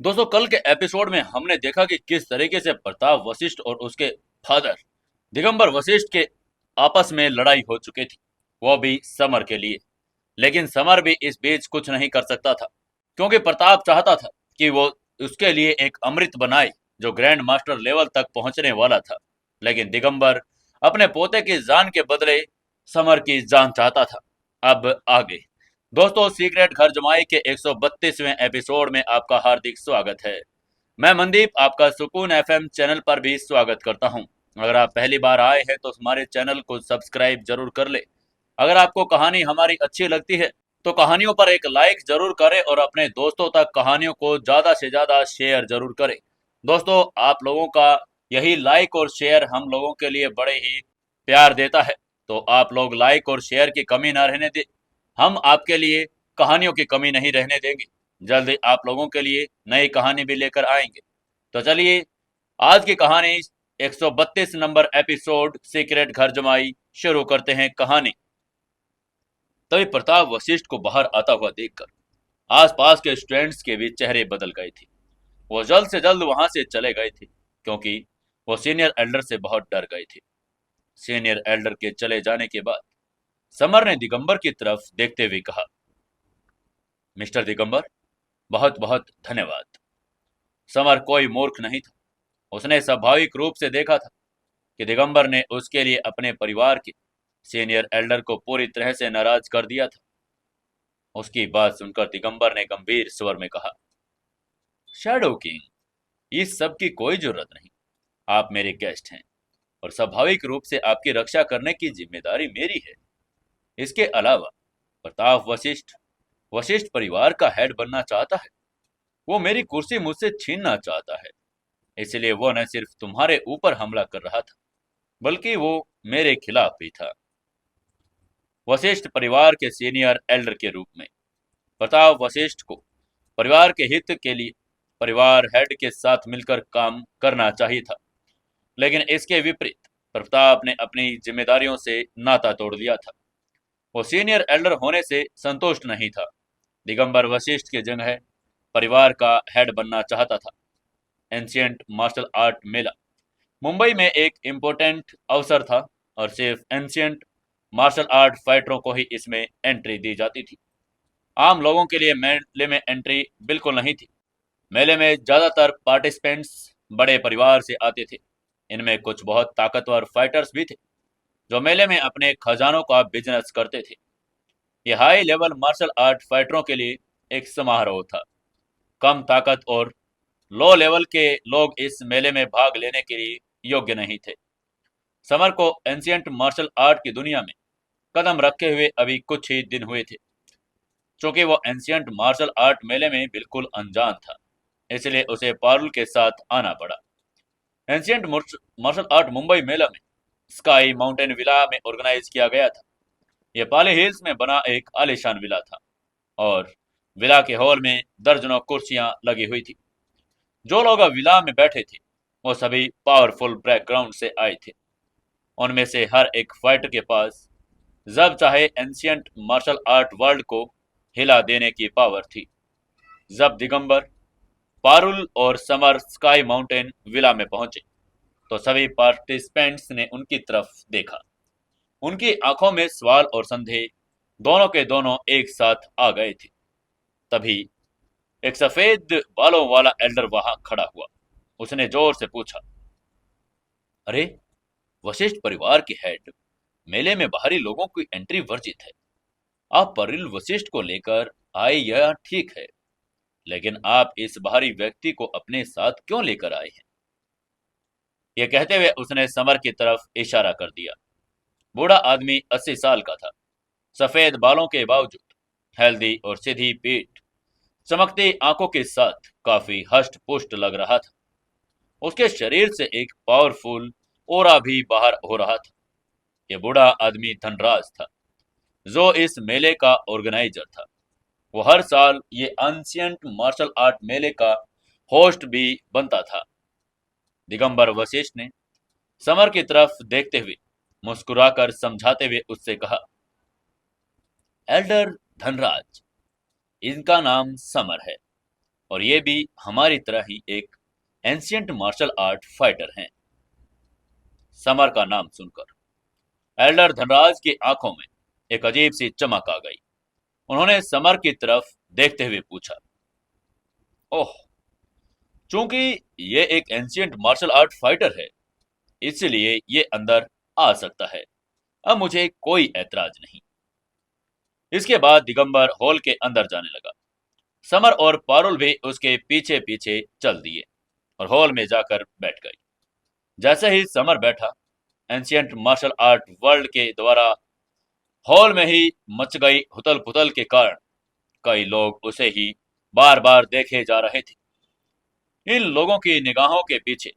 दोस्तों, कल के एपिसोड में हमने देखा कि किस तरीके से प्रताप वशिष्ठ और उसके फादर दिगंबर वशिष्ठ के आपस में लड़ाई हो चुकी थी, वो भी समर के लिए। लेकिन समर भी इस बीच कुछ नहीं कर सकता था, क्योंकि प्रताप चाहता था कि वो उसके लिए एक अमृत बनाए जो ग्रैंड मास्टर लेवल तक पहुंचने वाला था। लेकिन दिगंबर अपने पोते की जान के बदले समर की जान चाहता था। अब आगे दोस्तों, सीक्रेट घर जमाई के 132वें एपिसोड में आपका हार्दिक स्वागत है। मैं मनदीप आपका सुकून एफएम चैनल पर भी स्वागत करता हूं। अगर आप पहली बार आए हैं तो हमारे चैनल को सब्सक्राइब जरूर कर ले। अगर आपको कहानी हमारी अच्छी लगती है तो कहानियों पर एक लाइक जरूर करें और अपने दोस्तों तक कहानियों को ज्यादा से ज्यादा शेयर जरूर करें। दोस्तों, आप लोगों का यही लाइक और शेयर हम लोगों के लिए बड़े ही प्यार देता है, तो आप लोग लाइक और शेयर की कमी ना रहने दें। हम आपके लिए कहानियों की कमी नहीं रहने देंगे। जल्दी आप लोगों के लिए नई कहानी भी लेकर आएंगे। तो चलिए, आज की कहानी 132 नंबर एपिसोड सीक्रेट घर जमाई शुरू करते हैं कहानी। तभी प्रताप वशिष्ठ को बाहर आता हुआ देखकर आसपास के स्टूडेंट्स के भी चेहरे बदल गए थे। वो जल्द से जल्द वहां से चले गए थे, क्योंकि वो सीनियर एल्डर से बहुत डर गए थे। सीनियर एल्डर के चले जाने के बाद समर ने दिगंबर की तरफ देखते हुए कहा, मिस्टर दिगंबर, बहुत बहुत धन्यवाद। समर कोई मूर्ख नहीं था। उसने स्वाभाविक रूप से देखा था कि दिगंबर ने उसके लिए अपने परिवार के सीनियर एल्डर को पूरी तरह से नाराज कर दिया था। उसकी बात सुनकर दिगंबर ने गंभीर स्वर में कहा, शैडो किंग, इस सब की कोई जरूरत नहीं। आप मेरे गेस्ट हैं और स्वाभाविक रूप से आपकी रक्षा करने की जिम्मेदारी मेरी है। इसके अलावा प्रताप वशिष्ठ वशिष्ठ परिवार का हेड बनना चाहता है। वो मेरी कुर्सी मुझसे छीनना चाहता है। इसलिए वो न सिर्फ तुम्हारे ऊपर हमला कर रहा था, बल्कि वो मेरे खिलाफ भी था। वशिष्ठ परिवार के सीनियर एल्डर के रूप में प्रताप वशिष्ठ को परिवार के हित के लिए परिवार हेड के साथ मिलकर काम करना चाहिए था। लेकिन इसके विपरीत प्रताप ने अपनी जिम्मेदारियों से नाता तोड़ दिया था। वो सीनियर एल्डर होने से संतुष्ट नहीं था। दिगंबर वशिष्ठ की जगह परिवार का हेड बनना चाहता था। एंशियंट मार्शल आर्ट मेला मुंबई में एक इम्पोर्टेंट अवसर था और सिर्फ एंशियंट मार्शल आर्ट फाइटरों को ही इसमें एंट्री दी जाती थी। आम लोगों के लिए मेले में एंट्री बिल्कुल नहीं थी। मेले में ज्यादातर पार्टिसिपेंट्स बड़े परिवार से आते थे। इनमें कुछ बहुत ताकतवर फाइटर्स भी थे जो मेले में अपने खजानों का बिजनेस करते थे। यह हाई लेवल मार्शल आर्ट फाइटरों के लिए एक समारोह था। कम ताकत और लो लेवल के लोग इस मेले में भाग लेने के लिए योग्य नहीं थे। समर को एंशियंट मार्शल आर्ट की दुनिया में कदम रखे हुए अभी कुछ ही दिन हुए थे। चूंकि वो एंशियंट मार्शल आर्ट मेले में बिल्कुल अनजान था, इसलिए उसे पारुल के साथ आना पड़ा। एंशियंट मार्शल आर्ट मुंबई मेला में स्काई माउंटेन विला में ऑर्गेनाइज किया गया था। यह पाली हिल्स में बना एक आलीशान विला था और विला के हॉल में दर्जनों कुर्सियां लगी हुई थी। जो लोग विला में बैठे थे वो सभी पावरफुल बैकग्राउंड से आए थे। उनमें से हर एक फाइटर के पास जब चाहे एंशियंट मार्शल आर्ट वर्ल्ड को हिला देने की पावर थी। जब दिगंबर, पारुल और समर स्काई माउंटेन विला में पहुंचे तो सभी पार्टिसिपेंट्स ने उनकी तरफ देखा। उनकी आंखों में सवाल और संदेह दोनों के दोनों एक साथ आ गए थे। तभी एक सफेद बालों वाला एल्डर वहां खड़ा हुआ। उसने जोर से पूछा, अरे, वशिष्ठ परिवार के हेड, मेले में बाहरी लोगों की एंट्री वर्जित है। आप परिल वशिष्ठ को लेकर आए यह ठीक है, लेकिन आप इस बाहरी व्यक्ति को अपने साथ क्यों लेकर आए हैं? यह कहते हुए उसने समर की तरफ इशारा कर दिया। बूढ़ा आदमी 80 साल का था। सफेद बालों के बावजूद हेल्दी और सीधी पीठ, चमकती आंखों के साथ काफी हष्ट पुष्ट लग रहा था। उसके शरीर से एक पावरफुल ओरा भी बाहर हो रहा था। यह बूढ़ा आदमी धनराज था, जो इस मेले का ऑर्गेनाइजर था। वो हर साल ये एंशियंट मार्शल आर्ट मेले का होस्ट भी बनता था। दिगंबर वशिष्ठ ने समर की तरफ देखते हुए मुस्कुराकर समझाते हुए उससे कहा, एल्डर धनराज, इनका नाम समर है और ये भी हमारी तरह ही एक एंशियंट मार्शल आर्ट फाइटर हैं। समर का नाम सुनकर एल्डर धनराज की आंखों में एक अजीब सी चमक आ गई। उन्होंने समर की तरफ देखते हुए पूछा, ओह, चूंकि ये एक एंशियंट मार्शल आर्ट फाइटर है, इसलिए ये अंदर आ सकता है। अब मुझे कोई ऐतराज नहीं। इसके बाद दिगंबर हॉल के अंदर जाने लगा। समर और पारुल भी उसके पीछे पीछे चल दिए और हॉल में जाकर बैठ गई। जैसे ही समर बैठा, एंशियंट मार्शल आर्ट वर्ल्ड के द्वारा हॉल में ही मच गई हुतल पुतल के कारण कई लोग उसे ही बार बार देखे जा रहे थे। इन लोगों की निगाहों के पीछे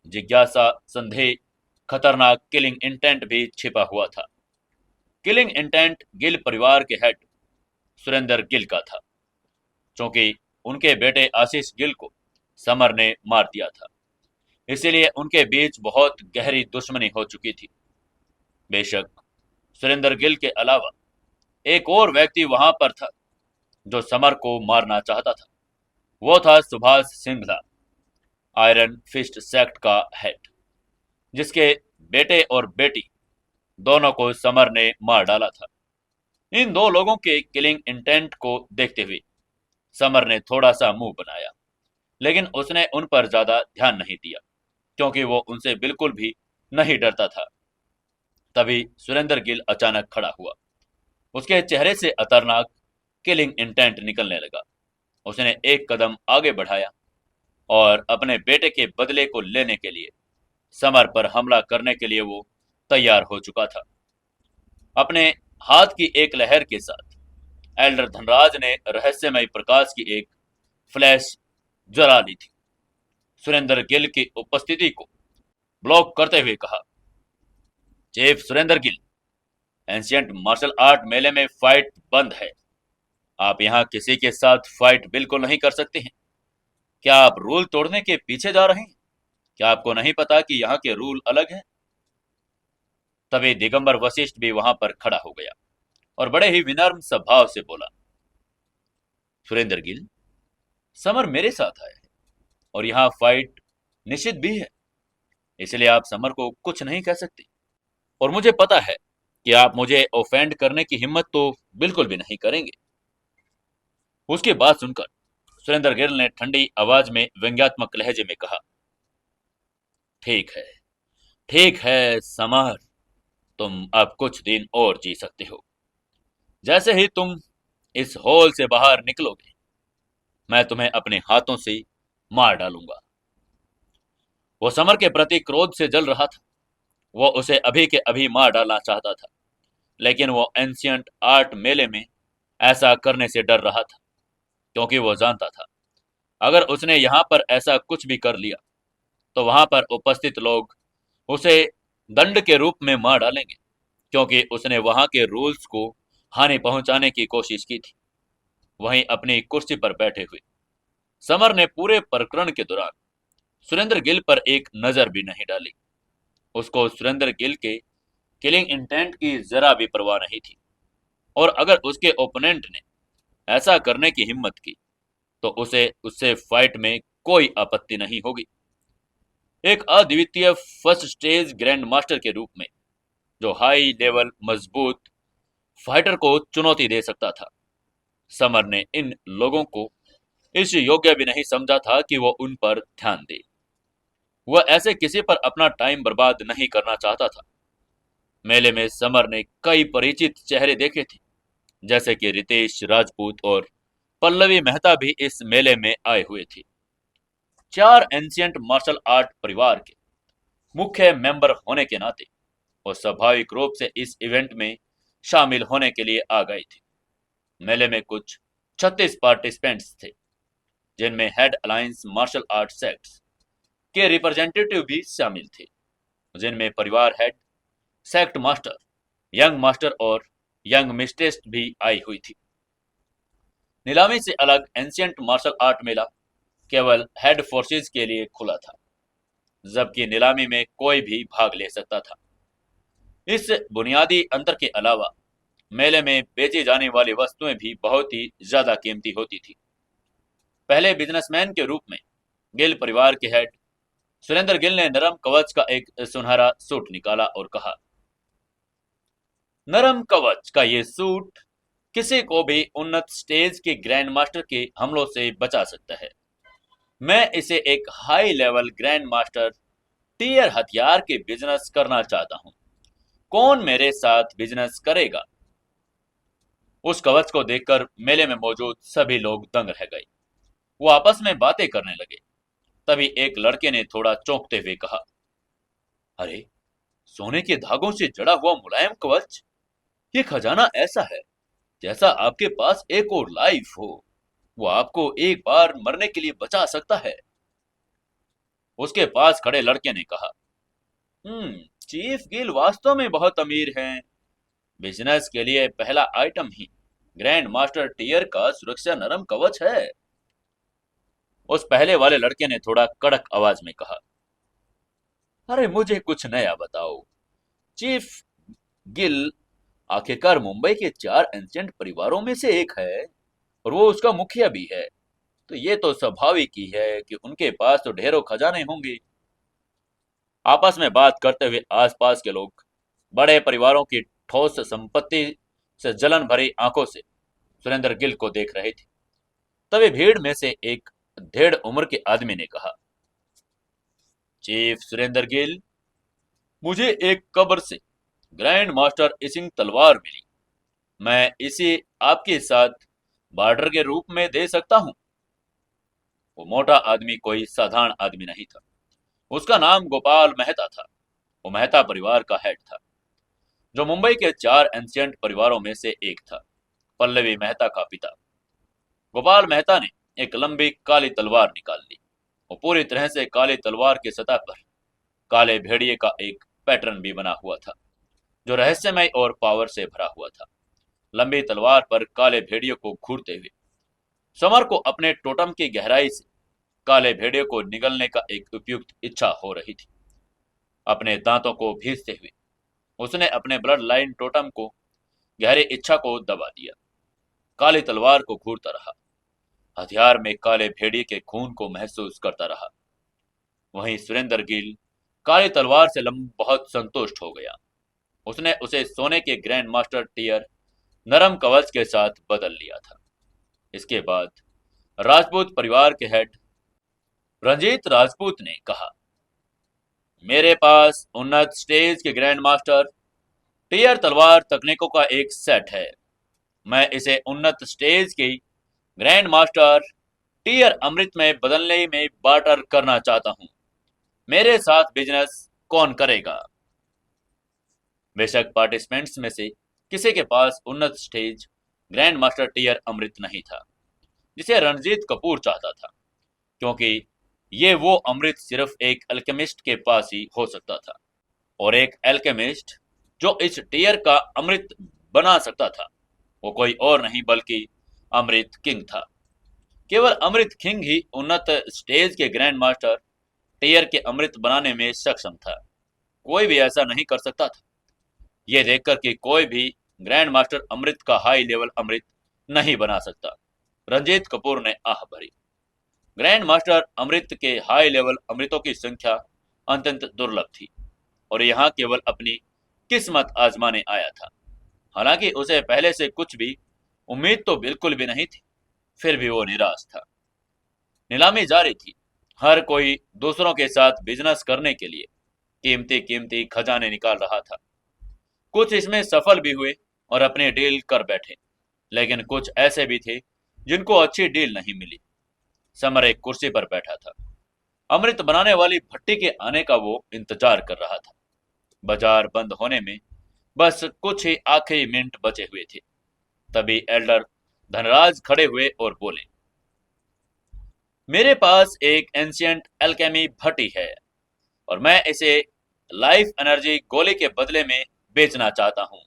जिज्ञासा, संदेह, खतरनाक किलिंग इंटेंट भी छिपा हुआ था। किलिंग इंटेंट गिल परिवार के हेड सुरेंद्र गिल का था, क्योंकि उनके बेटे आशीष गिल को समर ने मार दिया था। इसीलिए उनके बीच बहुत गहरी दुश्मनी हो चुकी थी। बेशक सुरेंद्र गिल के अलावा एक और व्यक्ति वहां पर था जो समर को मारना चाहता था। वो था Subhash Singhla, iron fist sect का हेड, जिसके बेटे और बेटी दोनों को समर ने मार डाला था। इन दो लोगों के किलिंग इंटेंट को देखते हुए समर ने थोड़ा सा मुंह बनाया, लेकिन उसने उन पर ज्यादा ध्यान नहीं दिया, क्योंकि वो उनसे बिल्कुल भी नहीं डरता था। तभी सुरेंद्र गिल अचानक खड़ा हुआ। उसके चेहरे से खतरनाक किलिंग इंटेंट निकलने लगा। उसने एक कदम आगे बढ़ाया और अपने बेटे के बदले को लेने के लिए समर पर हमला करने के लिए वो तैयार हो चुका था। अपने हाथ की एक लहर के साथ एल्डर धनराज ने रहस्यमय प्रकाश की एक फ्लैश जला ली थी। सुरेंद्र गिल की उपस्थिति को ब्लॉक करते हुए कहा, chief Surender Gill, ancient martial art मेले में फाइट बंद है। आप यहाँ किसी के साथ फाइट बिल्कुल नहीं कर सकते हैं। क्या आप रूल तोड़ने के पीछे जा रहे हैं? क्या आपको नहीं पता कि यहाँ के रूल अलग हैं? तभी दिगंबर वशिष्ठ भी वहां पर खड़ा हो गया और बड़े ही विनम्र स्वभाव से बोला, सुरेंद्र गिल, समर मेरे साथ आया है और यहाँ फाइट निश्चित भी है, इसलिए आप समर को कुछ नहीं कह सकते। और मुझे पता है कि आप मुझे ऑफेंड करने की हिम्मत तो बिल्कुल भी नहीं करेंगे। उसकी बात सुनकर सुरेंद्र गिल ने ठंडी आवाज में व्यंग्यात्मक लहजे में कहा, ठीक है, ठीक है समर, तुम अब कुछ दिन और जी सकते हो। जैसे ही तुम इस हॉल से बाहर निकलोगे, मैं तुम्हें अपने हाथों से मार डालूंगा। वो समर के प्रति क्रोध से जल रहा था। वो उसे अभी के अभी मार डालना चाहता था, लेकिन वो एंशियंट आर्ट मेले में ऐसा करने से डर रहा था, क्योंकि वो जानता था अगर उसने यहाँ पर ऐसा कुछ भी कर लिया तो वहां पर उपस्थित लोग उसे दंड के रूप में मार डालेंगे, क्योंकि उसने वहां के रूल्स को हानि पहुंचाने की कोशिश की थी। वहीं अपनी कुर्सी पर बैठे हुए समर ने पूरे प्रकरण के दौरान सुरेंद्र गिल पर एक नजर भी नहीं डाली। उसको सुरेंद्र गिल के किलिंग इंटेंट की जरा भी परवाह नहीं थी, और अगर उसके ओपोनेंट ने ऐसा करने की हिम्मत की तो उसे उससे फाइट में कोई आपत्ति नहीं होगी। एक अद्वितीय फर्स्ट स्टेज ग्रैंड मास्टर के रूप में जो हाई लेवल मजबूत फाइटर को चुनौती दे सकता था, समर ने इन लोगों को इस योग्य भी नहीं समझा था कि वो उन पर ध्यान दे। वह ऐसे किसी पर अपना टाइम बर्बाद नहीं करना चाहता था। मेले में समर ने कई परिचित चेहरे देखे थे, जैसे कि रितेश राजपूत और पल्लवी मेहता भी इस मेले में आए हुए थे। चार एंशियंट मार्शल आर्ट परिवार के मुख्य मेंबर होने के नाते वो स्वाभाविक रूप से इस इवेंट में शामिल होने के लिए आ गए थे। मेले में कुछ 36 पार्टिसिपेंट्स थे, जिनमें head alliance martial art sects के रिप्रेजेंटेटिव भी शामिल थे, जिनमें परिवार head, sect master, young master और यंग मिस्ट्रेस भी आई हुई थी। नीलामी से अलग एंशियंट मार्शल आर्ट मेला केवल हेड फोर्सेस के लिए खुला था, जबकि नीलामी में कोई भी भाग ले सकता था। इस बुनियादी अंतर के अलावा मेले में बेची जाने वाली वस्तुएं भी बहुत ही ज्यादा कीमती होती थी। पहले बिजनेसमैन के रूप में गिल परिवार के हेड सुरेंद्र गिल ने नरम कवच का एक सुनहरा सूट निकाला और कहा, नरम कवच का ये सूट किसी को भी उन्नत स्टेज के ग्रैंड मास्टर के हमलों से बचा सकता है। मैं इसे एक high level grand master tier हथियार के बिजनेस करना चाहता हूं। कौन मेरे साथ बिजनेस करेगा? उस कवच को देखकर मेले में मौजूद सभी लोग दंग रह गए। वो आपस में बातें करने लगे। तभी एक लड़के ने थोड़ा चौंकते हुए कहा, अरे, सोने के धागों से जड़ा हुआ मुलायम कवच, ये खजाना ऐसा है जैसा आपके पास एक और लाइफ हो। वो आपको एक बार मरने के लिए बचा सकता है। उसके पास खड़े लड़के ने कहा, चीफ गिल वास्तव में बहुत अमीर हैं। बिजनेस के लिए पहला आइटम ही ग्रैंड मास्टर टीयर का सुरक्षा नरम कवच है। उस पहले वाले लड़के ने थोड़ा कड़क आवाज में कहा, अरे मुझे कुछ नया बताओ। चीफ गिल आखिरकार मुंबई के 4 एंशिएंट परिवारों में से एक है और वो उसका मुखिया भी है, तो ये तो स्वाभाविक ही है कि उनके पास तो ढेरों खजाने होंगे। आपस में बात करते हुए आसपास के लोग बड़े परिवारों की ठोस संपत्ति से जलन भरी आंखों से सुरेंद्र गिल को देख रहे थे। तभी भीड़ में से एक 1.5 उम्र के आदमी ने कहा, चीफ सुरेंद्र गिल, मुझे एक कब्र से ग्रैंड मास्टर इसिंग तलवार मिली। मैं इसे आपके साथ बार्टर के रूप में दे सकता हूं। वो मोटा आदमी कोई साधारण आदमी नहीं था। उसका नाम गोपाल मेहता था। वो मेहता परिवार का हेड था, जो मुंबई के 4 एंशिएंट परिवारों में से एक था। पल्लवी मेहता का पिता। गोपाल मेहता ने एक लंबी काली तलवार निकाल ली। वो पूरी तरह से काली तलवार की सतह पर काले भेड़िए का एक पैटर्न भी बना हुआ था, जो रहस्यमय और पावर से भरा हुआ था। लंबी तलवार पर काले भेड़ियों को घूरते हुए समर को अपने टोटम की गहराई से काले भेड़ियों को निगलने का एक उपयुक्त इच्छा हो रही थी। अपने दांतों को भींचते हुए उसने अपने ब्लड लाइन टोटम को गहरी इच्छा को दबा दिया। काली तलवार को घूरता रहा। हथियार में काले भेड़िए के खून को महसूस करता रहा। वहीं सुरेंद्र गिल काली तलवार से बहुत संतुष्ट हो गया। उसने उसे सोने के ग्रैंड मास्टर टीयर नरम कवच के साथ बदल लिया था। इसके बाद राजपूत परिवार के हेड रंजीत राजपूत ने कहा, मेरे पास उन्नत स्टेज के ग्रैंड मास्टर टीयर तलवार तकनीकों का एक सेट है। मैं इसे उन्नत स्टेज की ग्रैंड मास्टर टीयर अमृत में बदलने में बार्टर करना चाहता हूं। मेरे साथ बिजनेस कौन करेगा? बेशक पार्टिसिपेंट्स में से किसी के पास उन्नत स्टेज ग्रैंड मास्टर टीयर अमृत नहीं था, जिसे रणजीत कपूर चाहता था, क्योंकि ये वो अमृत सिर्फ एक अल्केमिस्ट के पास ही हो सकता था। और एक अल्केमिस्ट जो इस टीयर का अमृत बना सकता था, वो कोई और नहीं बल्कि अमृत किंग था। केवल अमृत किंग ही उन्नत स्टेज के ग्रैंड मास्टर टीयर के अमृत बनाने में सक्षम था। कोई भी ऐसा नहीं कर सकता था। यह देखकर कि कोई भी ग्रैंड मास्टर अमृत का हाई लेवल अमृत नहीं बना सकता, रंजीत कपूर ने आह भरी। ग्रैंड मास्टर अमृत के हाई लेवल अमृतों की संख्या अत्यंत दुर्लभ थी और यहाँ केवल अपनी किस्मत आजमाने आया था। हालांकि उसे पहले से कुछ भी उम्मीद तो बिल्कुल भी नहीं थी, फिर भी वो निराश था। नीलामी जारी थी। हर कोई दूसरों के साथ बिजनेस करने के लिए कीमती कीमती खजाने निकाल रहा था। कुछ इसमें सफल भी हुए और अपने डील कर बैठे, लेकिन कुछ ऐसे भी थे जिनको अच्छी डील नहीं मिली। समर एक कुर्सी पर बैठा था। अमृत बनाने वाली भट्टी के आने का वो इंतजार कर रहा था। बाजार बंद होने में बस कुछ ही आखिरी मिनट बचे हुए थे। तभी एल्डर धनराज खड़े हुए और बोले, मेरे पास एक एंशिएंट एल्केमी भट्टी है और मैं इसे लाइफ एनर्जी गोली के बदले में बेचना चाहता हूं।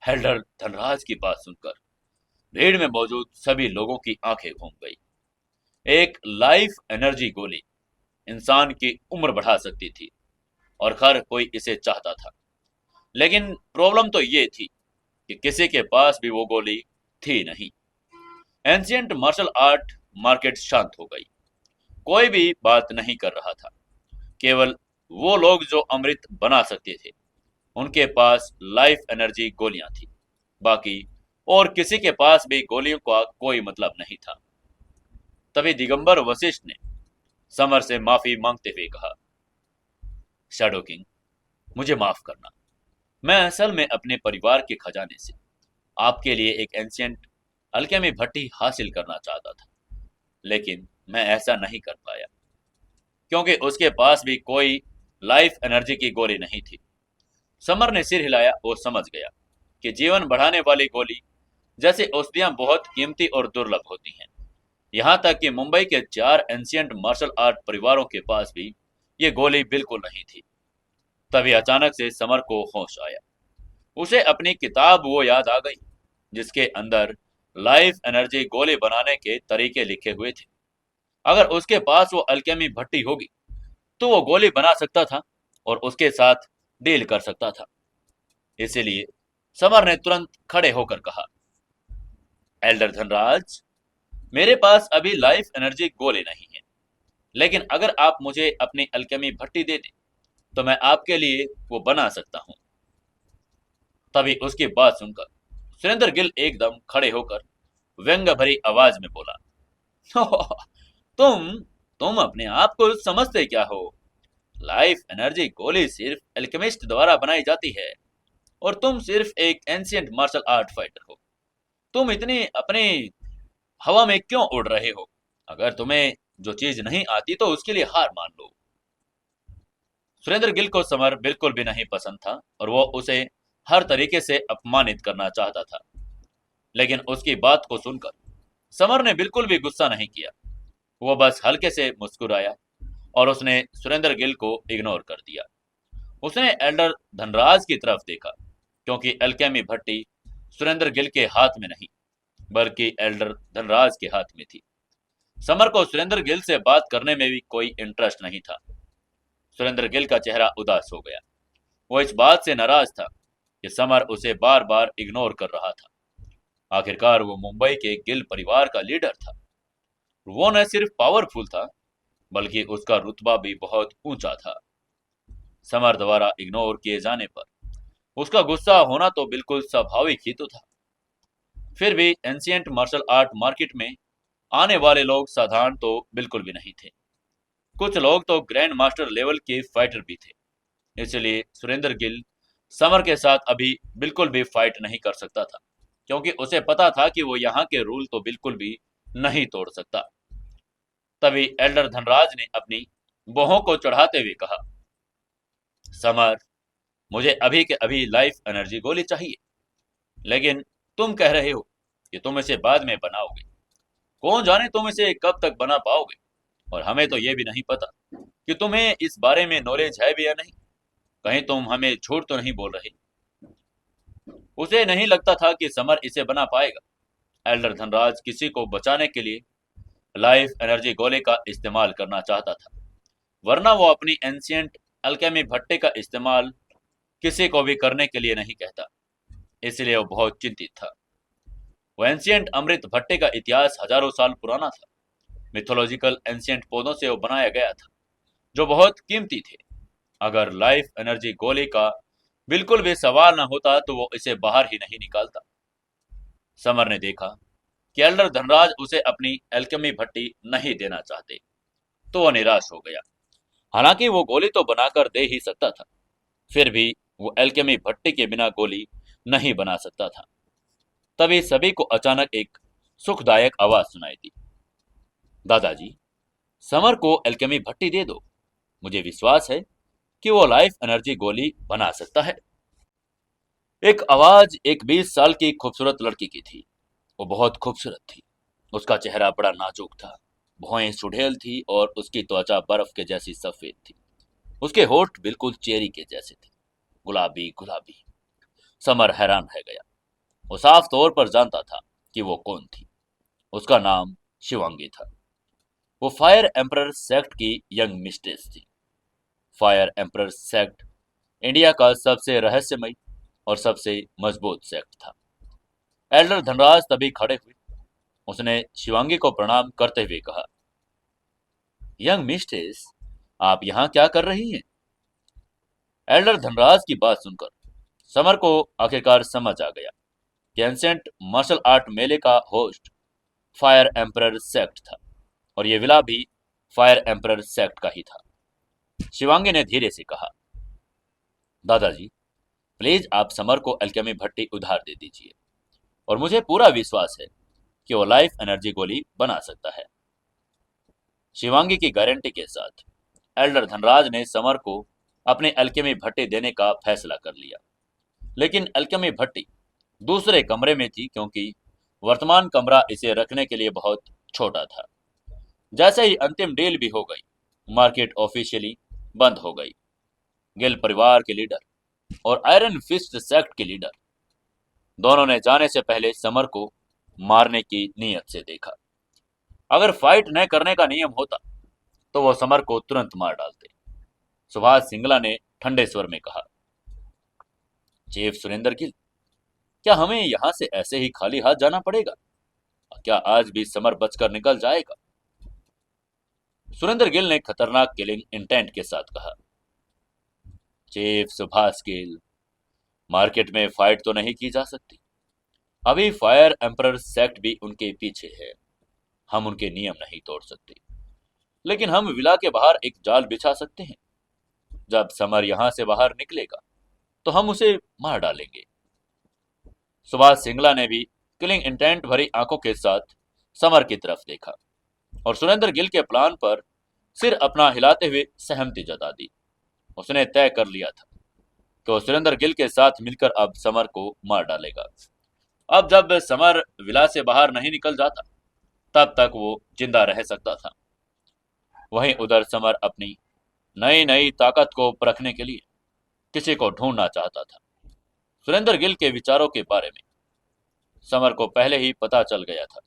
एल्डर धनराज की बात सुनकर भीड़ में मौजूद सभी लोगों की आंखें घूम गई। एक लाइफ एनर्जी गोली इंसान की उम्र बढ़ा सकती थी और हर कोई इसे चाहता था, लेकिन प्रॉब्लम तो ये थी कि किसी के पास भी वो गोली थी नहीं। एंशिएंट मार्शल आर्ट मार्केट शांत हो गई। कोई भी बात नहीं कर रहा था। केवल वो लोग जो अमृत बना सकते थे, उनके पास लाइफ एनर्जी गोलियां थी। बाकी और किसी के पास भी गोलियों का कोई मतलब नहीं था। तभी दिगंबर वशिष्ठ ने समर से माफी मांगते हुए कहा, शैडो किंग, मुझे माफ करना। मैं असल में अपने परिवार के खजाने से आपके लिए एक एंशियंट अल्केमी भट्टी हासिल करना चाहता था, लेकिन मैं ऐसा नहीं कर पाया क्योंकि उसके पास भी कोई लाइफ एनर्जी की गोली नहीं थी। समर ने सिर हिलाया और समझ गया कि जीवन बढ़ाने वाली गोली जैसी औषधियां बहुत कीमती और दुर्लभ होती हैं। यहाँ तक कि मुंबई के 4 एंशियंट मार्शल आर्ट परिवारों के पास भी ये गोली बिल्कुल नहीं थी। तभी अचानक से समर को होश आया। उसे अपनी किताब वो याद आ गई जिसके अंदर लाइफ एनर्जी गोली बनाने के तरीके लिखे हुए थे। अगर उसके पास वो अल्केमी भट्टी होगी तो वो गोली बना सकता था और उसके साथ डील कर सकता था। इसीलिए समर ने तुरंत खड़े होकर कहा, एल्डर धनराज, मेरे पास अभी लाइफ एनर्जी गोली नहीं है, लेकिन अगर आप मुझे अपनी अल्केमी भट्टी दे दें तो मैं आपके लिए वो बना सकता हूं। तभी उसकी बात सुनकर सुरेंद्र गिल एकदम खड़े होकर व्यंग भरी आवाज में बोला, तुम तुम अपने आप को समझते क्या हो? लाइफ एनर्जी गोली सिर्फ एल्केमिस्ट द्वारा बनाई जाती है और तुम सिर्फ एक एंशियंट मार्शल आर्ट फाइटर हो। तुम इतनी अपनी हवा में क्यों उड़ रहे हो? अगर तुम्हें जो चीज नहीं आती तो उसके लिए हार मान लो। सुरेंद्र गिल को समर बिल्कुल भी नहीं पसंद था और वो उसे हर तरीके से अपमानित करना चाहता था, लेकिन उसकी बात को सुनकर समर ने बिल्कुल भी गुस्सा नहीं किया। वो बस हल्के से मुस्कुराया और उसने सुरेंद्र गिल को इग्नोर कर दिया। उसने एल्डर धनराज की तरफ देखा क्योंकि अल्केमी भट्टी सुरेंद्र गिल के हाथ में नहीं बल्कि एल्डर धनराज के हाथ में थी। समर को सुरेंद्र गिल से बात करने में भी कोई इंटरेस्ट नहीं था। सुरेंद्र गिल का चेहरा उदास हो गया। वो इस बात से नाराज था कि समर उसे बार बार इग्नोर कर रहा था। आखिरकार वो मुंबई के गिल परिवार का लीडर था। वो न सिर्फ पावरफुल था बल्कि उसका रुतबा भी बहुत ऊंचा था। समर द्वारा इग्नोर किए जाने पर उसका गुस्सा होना तो बिल्कुल स्वाभाविक ही तो था। फिर भी एंशियंट मार्शल आर्ट मार्केट में आने वाले लोग साधारण तो बिल्कुल भी नहीं थे। कुछ लोग तो ग्रैंड मास्टर लेवल के फाइटर भी थे। इसलिए सुरेंद्र गिल समर के साथ अभी बिल्कुल भी फाइट नहीं कर सकता था क्योंकि उसे पता था कि वो यहाँ के रूल तो बिल्कुल भी नहीं तोड़ सकता। तभी एल्डर धनराज ने अपनी बोहों को चढ़ाते हुए कहा, समर, मुझे अभी के अभी लाइफ एनर्जी गोली चाहिए, लेकिन तुम कह रहे हो कि तुम इसे बाद में बनाओगे। कौन जाने तुम इसे कब तक बना पाओगे, और हमें तो ये भी नहीं पता कि तुम्हें इस बारे में नॉलेज है भी या नहीं। कहीं तुम हमें झूठ तो नहीं बोल रहे? उसे नहीं लगता था कि समर इसे बना पाएगा। एल्डर धनराज किसी को बचाने के लिए लाइफ एनर्जी गोले का इस्तेमाल करना चाहता था, वरना वो अपनी एंशियंट अल्केमी भट्टे का इस्तेमाल किसी को भी करने के लिए नहीं कहता। इसलिए वो बहुत चिंतित था। वो एंशियंट अमृत भट्टे का इतिहास हजारों साल पुराना था। मिथोलॉजिकल एंशियंट पौधों से वो बनाया गया था जो बहुत कीमती थे। अगर लाइफ एनर्जी गोली का बिल्कुल भी सवाल न होता तो वो इसे बाहर ही नहीं निकालता। समर ने देखा कि एल्डर धनराज उसे अपनी एल्केमी भट्टी नहीं देना चाहते, तो वह निराश हो गया। हालांकि वो गोली तो बनाकर दे ही सकता था, फिर भी वो एल्केमी भट्टी के बिना गोली नहीं बना सकता था। तभी सभी को अचानक एक सुखदायक आवाज सुनाई दी, दादाजी, समर को एल्केमी भट्टी दे दो। मुझे विश्वास है कि वो लाइफ एनर्जी गोली बना सकता है। एक आवाज एक 20 साल की खूबसूरत लड़की की थी। वो बहुत खूबसूरत थी। उसका चेहरा बड़ा नाजुक था, भौहें सुडैल थी और उसकी त्वचा बर्फ के जैसी सफेद थी। उसके होठ बिल्कुल चेरी के जैसे थे, गुलाबी गुलाबी। समर हैरान रह गया। वो साफ तौर पर जानता था कि वो कौन थी। उसका नाम शिवांगी था। वो फायर एम्परर सेक्ट की यंग मिस्ट्रेस थी। फायर एम्परर सेक्ट इंडिया का सबसे रहस्यमयी और सबसे मजबूत सेक्ट था। एल्डर धनराज तभी खड़े हुए उसने शिवांगी को प्रणाम करते हुए कहा, यंग मिस्ट्रेस, आप यहाँ क्या कर रही हैं? एल्डर धनराज की बात सुनकर समर को आखिरकार समझ आ गया कि एंसेंट मार्शल आर्ट मेले का होस्ट फायर एम्परर सेक्ट था और ये विला भी फायर एम्परर सेक्ट का ही था। शिवांगी ने धीरे से कहा, दादाजी, प्लीज आप समर को अल्केमी भट्टी उधार दे दीजिए और मुझे पूरा विश्वास है कि वो लाइफ एनर्जी गोली बना सकता है। शिवांगी की गारंटी के साथ एल्डर धनराज ने समर को अपनी अल्केमी भट्टी देने का फैसला कर लिया। लेकिन अल्केमी भट्टी दूसरे कमरे में थी क्योंकि वर्तमान कमरा इसे रखने के लिए बहुत छोटा था। जैसे ही अंतिम डील भी हो गई, मार्केट ऑफिशियली बंद हो गई। गिल परिवार के लीडर और आयरन फिस्ट सेक्ट के लीडर दोनों ने जाने से पहले समर को मारने की नीयत से देखा। अगर फाइट न करने का नियम होता तो वो समर को तुरंत मार डालते। सुभाष सिंगला ने ठंडे स्वर में कहा, चीफ सुरेंद्र गिल, क्या हमें यहां से ऐसे ही खाली हाथ जाना पड़ेगा? क्या आज भी समर बचकर निकल जाएगा? सुरेंद्र गिल ने खतरनाक किलिंग इंटेंट के साथ कहा, चीफ सुभाष गिल, मार्केट में फाइट तो नहीं की जा सकती। अभी फायर एम्परर सेक्ट भी उनके पीछे है। हम उनके नियम नहीं तोड़ सकते, लेकिन हम विला के बाहर एक जाल बिछा सकते हैं। जब समर यहां से बाहर निकलेगा तो हम उसे मार डालेंगे। सुभाष सिंगला ने भी किलिंग इंटेंट भरी आंखों के साथ समर की तरफ देखा और सुरेंद्र गिल के प्लान पर सिर अपना हिलाते हुए सहमति जता दी। उसने तय कर लिया था कि वो सुरेंद्र गिल के साथ मिलकर अब समर को मार डालेगा। अब जब समर विला से बाहर नहीं निकल जाता तब तक वो जिंदा रह सकता था। वहीं उधर समर अपनी नई नई ताकत को परखने के लिए किसी को ढूंढना चाहता था। सुरेंद्र गिल के विचारों के बारे में समर को पहले ही पता चल गया था,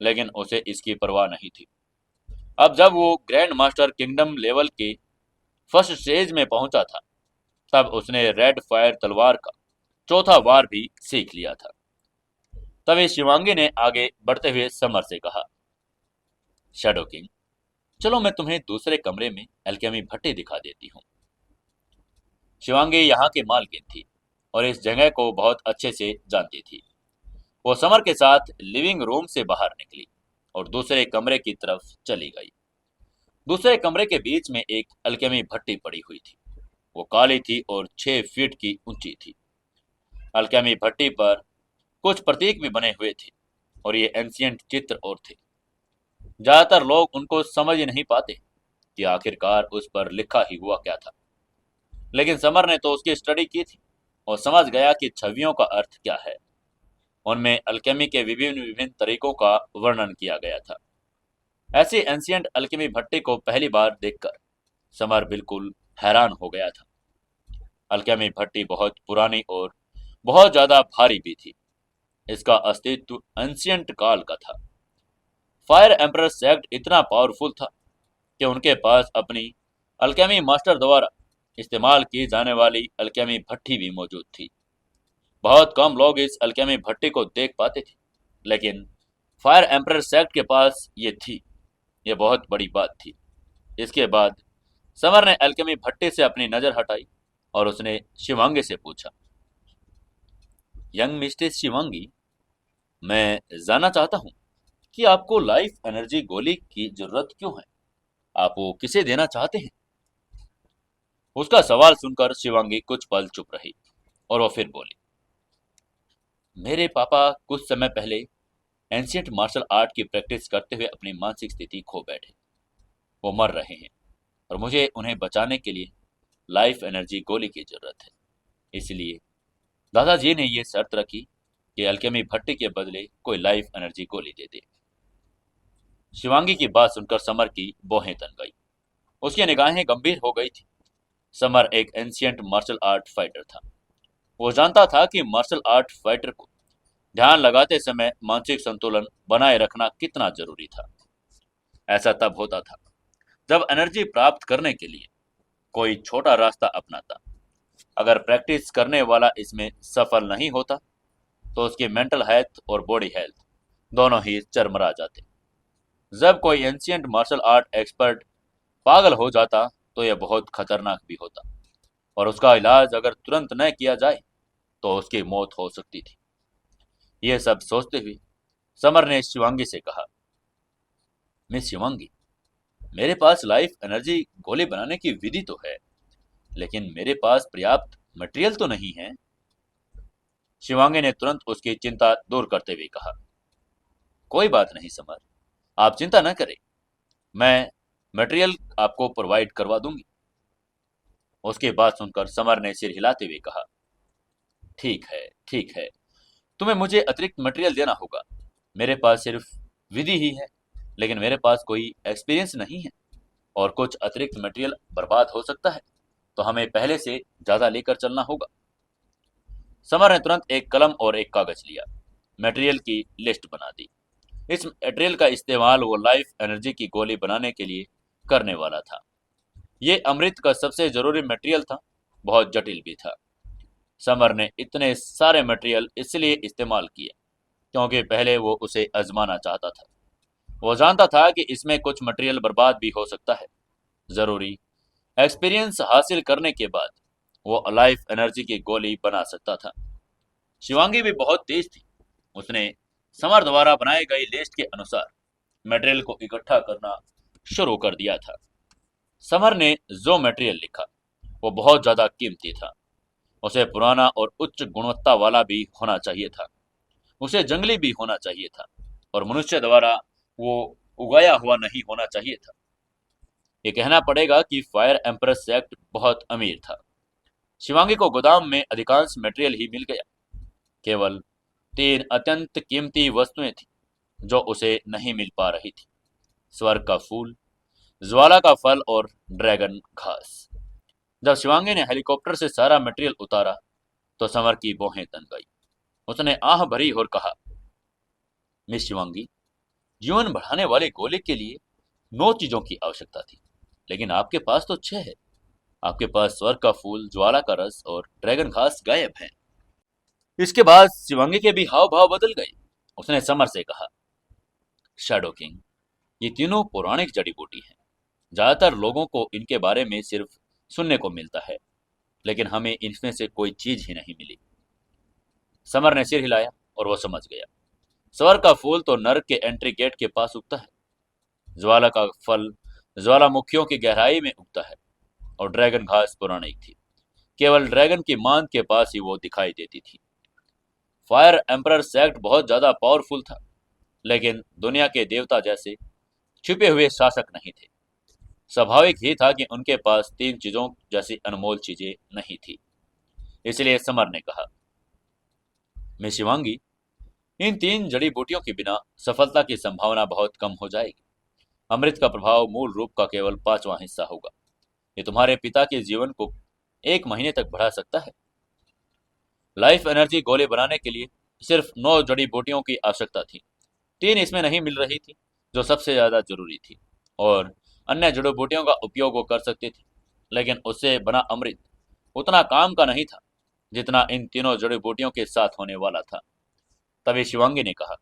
लेकिन उसे इसकी परवाह नहीं थी। अब जब वो ग्रैंड मास्टर किंगडम लेवल के फर्स्ट स्टेज में पहुंचा था तब उसने रेड फायर तलवार का चौथा वार भी सीख लिया था। तभी शिवांगी ने आगे बढ़ते हुए समर से कहा, शैडो किंग, चलो मैं तुम्हें दूसरे कमरे में अल्केमी भट्टी दिखा देती हूँ। शिवांगी यहाँ की मालकिन थी और इस जगह को बहुत अच्छे से जानती थी। वो समर के साथ लिविंग रूम से बाहर निकली और दूसरे कमरे की तरफ चली गई। दूसरे कमरे के बीच में एक अल्केमी भट्टी पड़ी हुई थी। वो काली थी और 6 फीट की ऊंची थी। अल्केमी भट्टी पर कुछ प्रतीक भी बने हुए थे और ये एंशिएंट चित्र और थे। ज्यादातर लोग उनको समझ ही नहीं पाते कि आखिरकार उस पर लिखा ही हुआ क्या था, लेकिन समर ने तो उसकी स्टडी की थी और समझ गया कि छवियों का अर्थ क्या है। उनमें अल्केमी के विभिन्न विभिन्न तरीकों का वर्णन किया गया था। ऐसी एंशिएंट अल्केमी भट्टी को पहली बार देखकर समर बिल्कुल हैरान हो गया था। अल्केमी भट्टी बहुत पुरानी और बहुत ज्यादा भारी भी थी। इसका अस्तित्व एंशिएंट काल का था। फायर एम्परर सेक्ट इतना पावरफुल था कि उनके पास अपनी अल्केमी मास्टर द्वारा इस्तेमाल की जाने वाली अल्केमी भट्टी भी मौजूद थी। बहुत कम लोग इस अल्केमी भट्टी को देख पाते थे, लेकिन फायर एम्परर सेक्ट के पास ये थी। ये बहुत बड़ी बात थी। इसके बाद समर ने अल्केमी भट्टी से अपनी नजर हटाई और उसने शिवांगी से पूछा, यंग मिस्ट्रेस शिवांगी, मैं जानना चाहता हूं कि आपको लाइफ एनर्जी गोली की जरूरत क्यों है? आप वो किसे देना चाहते हैं? उसका सवाल सुनकर शिवांगी कुछ पल चुप रही और वो फिर बोली, मेरे पापा कुछ समय पहले एंशिएंट मार्शल आर्ट की प्रैक्टिस करते हुए अपनी मानसिक स्थिति खो बैठे। वो मर रहे हैं और मुझे उन्हें बचाने के लिए लाइफ एनर्जी गोली की जरूरत है। इसलिए दादाजी ने ये शर्त रखी कि अल्केमी भट्टी के बदले कोई लाइफ एनर्जी गोली दे दे। शिवांगी की बात सुनकर समर की भौहें तन गई। उसकी निगाहें गंभीर हो गई थी। समर एक एंशिएंट मार्शल आर्ट फाइटर था। वो जानता था कि मार्शल आर्ट फाइटर को ध्यान लगाते समय मानसिक संतुलन बनाए रखना कितना जरूरी था। ऐसा तब होता था जब एनर्जी प्राप्त करने के लिए कोई छोटा रास्ता अपनाता। अगर प्रैक्टिस करने वाला इसमें सफल नहीं होता तो उसकी मेंटल हेल्थ और बॉडी हेल्थ दोनों ही चरमरा जाते। जब कोई एंशियंट मार्शल आर्ट एक्सपर्ट पागल हो जाता तो यह बहुत खतरनाक भी होता, और उसका इलाज अगर तुरंत न किया जाए तो उसकी मौत हो सकती थी। यह सब सोचते हुए समर ने शिवांगी से कहा, मिस शिवांगी, मेरे पास लाइफ एनर्जी गोली बनाने की विधि तो है, लेकिन मेरे पास पर्याप्त मटेरियल तो नहीं है। शिवांगी ने तुरंत उसकी चिंता दूर करते हुए कहा, कोई बात नहीं समर, आप चिंता न करें, मैं मटेरियल आपको प्रोवाइड करवा दूंगी। उसकी बात सुनकर समर ने सिर हिलाते हुए कहा, ठीक है ठीक है, तुम्हें मुझे अतिरिक्त मटेरियल देना होगा। मेरे पास सिर्फ विधि ही है, लेकिन मेरे पास कोई एक्सपीरियंस नहीं है, और कुछ अतिरिक्त मटेरियल बर्बाद हो सकता है, तो हमें पहले से ज़्यादा लेकर चलना होगा। समर ने तुरंत एक कलम और एक कागज लिया, मटेरियल की लिस्ट बना दी। इस मटेरियल का इस्तेमाल वो लाइफ एनर्जी की गोली बनाने के लिए करने वाला था। ये अमृत का सबसे जरूरी मटेरियल था, बहुत जटिल भी था। समर ने इतने सारे मटेरियल इसलिए इस्तेमाल किए क्योंकि पहले वो उसे आजमाना चाहता था। वो जानता था कि इसमें कुछ मटेरियल बर्बाद भी हो सकता है। जरूरी एक्सपीरियंस हासिल करने के बाद वो लाइफ एनर्जी की गोली बना सकता था। शिवांगी भी बहुत तेज थी। उसने समर द्वारा बनाई गई लिस्ट के अनुसार मटेरियल को इकट्ठा करना शुरू कर दिया था। समर ने जो मटेरियल लिखा वो बहुत ज्यादा कीमती था। उसे पुराना और उच्च गुणवत्ता वाला भी होना चाहिए था। उसे जंगली भी होना चाहिए था, और मनुष्य द्वारा वो उगाया हुआ नहीं होना चाहिए था। ये कहना पड़ेगा कि फायर एम्प्रेस सेक्ट बहुत अमीर था। शिवांगी को गोदाम में अधिकांश मटेरियल ही मिल गया। केवल 3 अत्यंत कीमती वस्तुएं थी जो उसे नहीं मिल पा रही थी, स्वर्ग का फूल, ज्वाला का फल और ड्रैगन घास। जब शिवांगी ने हेलीकॉप्टर से सारा मटेरियल उतारा तो समर की भौहें तन गई। उसने आह भरी और कहा, मिस शिवांगी, जीवन बढ़ाने वाली गोली के लिए 9 चीजों की आवश्यकता थी, लेकिन आपके पास तो 6 है। आपके पास स्वर्ग का फूल, ज्वाला का रस और ड्रैगन घास गायब है। इसके बाद शिवांगी के भी हाव भाव बदल गए। उसने समर से कहा, शैडो किंग, ये तीनों पौराणिक जड़ी बूटी हैं। ज्यादातर लोगों को इनके बारे में सिर्फ सुनने को मिलता है, लेकिन हमें इनमें से कोई चीज ही नहीं मिली। समर ने सिर हिलाया और वो समझ गया। स्वर्ग का फूल तो नर्क के एंट्री गेट के पास उगता है। ज्वाला का फल ज्वालामुखियों की गहराई में उगता है, और ड्रैगन घास पौराणिक थी। केवल ड्रैगन की मांद के पास ही वो दिखाई देती थी। फायर एम्परर सेक्ट बहुत ज्यादा पावरफुल था, लेकिन दुनिया के देवता जैसे छिपे हुए शासक नहीं थे। स्वाभाविक ही था कि उनके पास 3 चीजों जैसी अनमोल चीजें नहीं थी। इसलिए समर ने कहा, मिस शिवांगी, इन 3 जड़ी बूटियों के बिना सफलता की संभावना बहुत कम हो जाएगी। अमृत का प्रभाव मूल रूप का केवल 5वां हिस्सा होगा। ये तुम्हारे पिता के जीवन को 1 महीने तक बढ़ा सकता है। लाइफ एनर्जी गोली बनाने के लिए सिर्फ 9 जड़ी बूटियों की आवश्यकता थी। 3 इसमें नहीं मिल रही थी जो सबसे ज्यादा जरूरी थी, और अन्य जड़ी बूटियों का उपयोग वो कर सकती थी, लेकिन उससे बना अमृत उतना काम का नहीं था जितना इन तीनों जड़ी बूटियों के साथ होने वाला था। तभी शिवांगी ने कहा,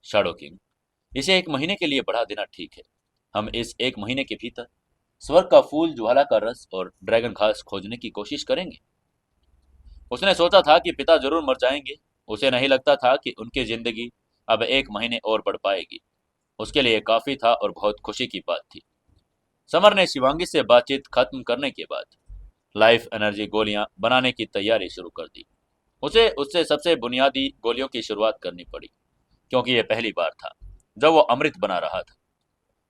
शैडो किंग, इसे 1 महीने के लिए बढ़ा देना ठीक है। हम इस 1 महीने के भीतर स्वर्ग का फूल, ज्वाला का रस और ड्रैगन घास खोजने की कोशिश करेंगे। उसने सोचा था कि पिता जरूर मर जाएंगे। उसे नहीं लगता था कि उनकी जिंदगी अब 1 महीने और बढ़ पाएगी। उसके लिए काफी था और बहुत खुशी की बात थी। समर ने शिवांगी से बातचीत खत्म करने के बाद लाइफ एनर्जी गोलियां बनाने की तैयारी शुरू कर दी। उसे उससे सबसे बुनियादी गोलियों की शुरुआत करनी पड़ी, क्योंकि यह पहली बार था जब वो अमृत बना रहा था।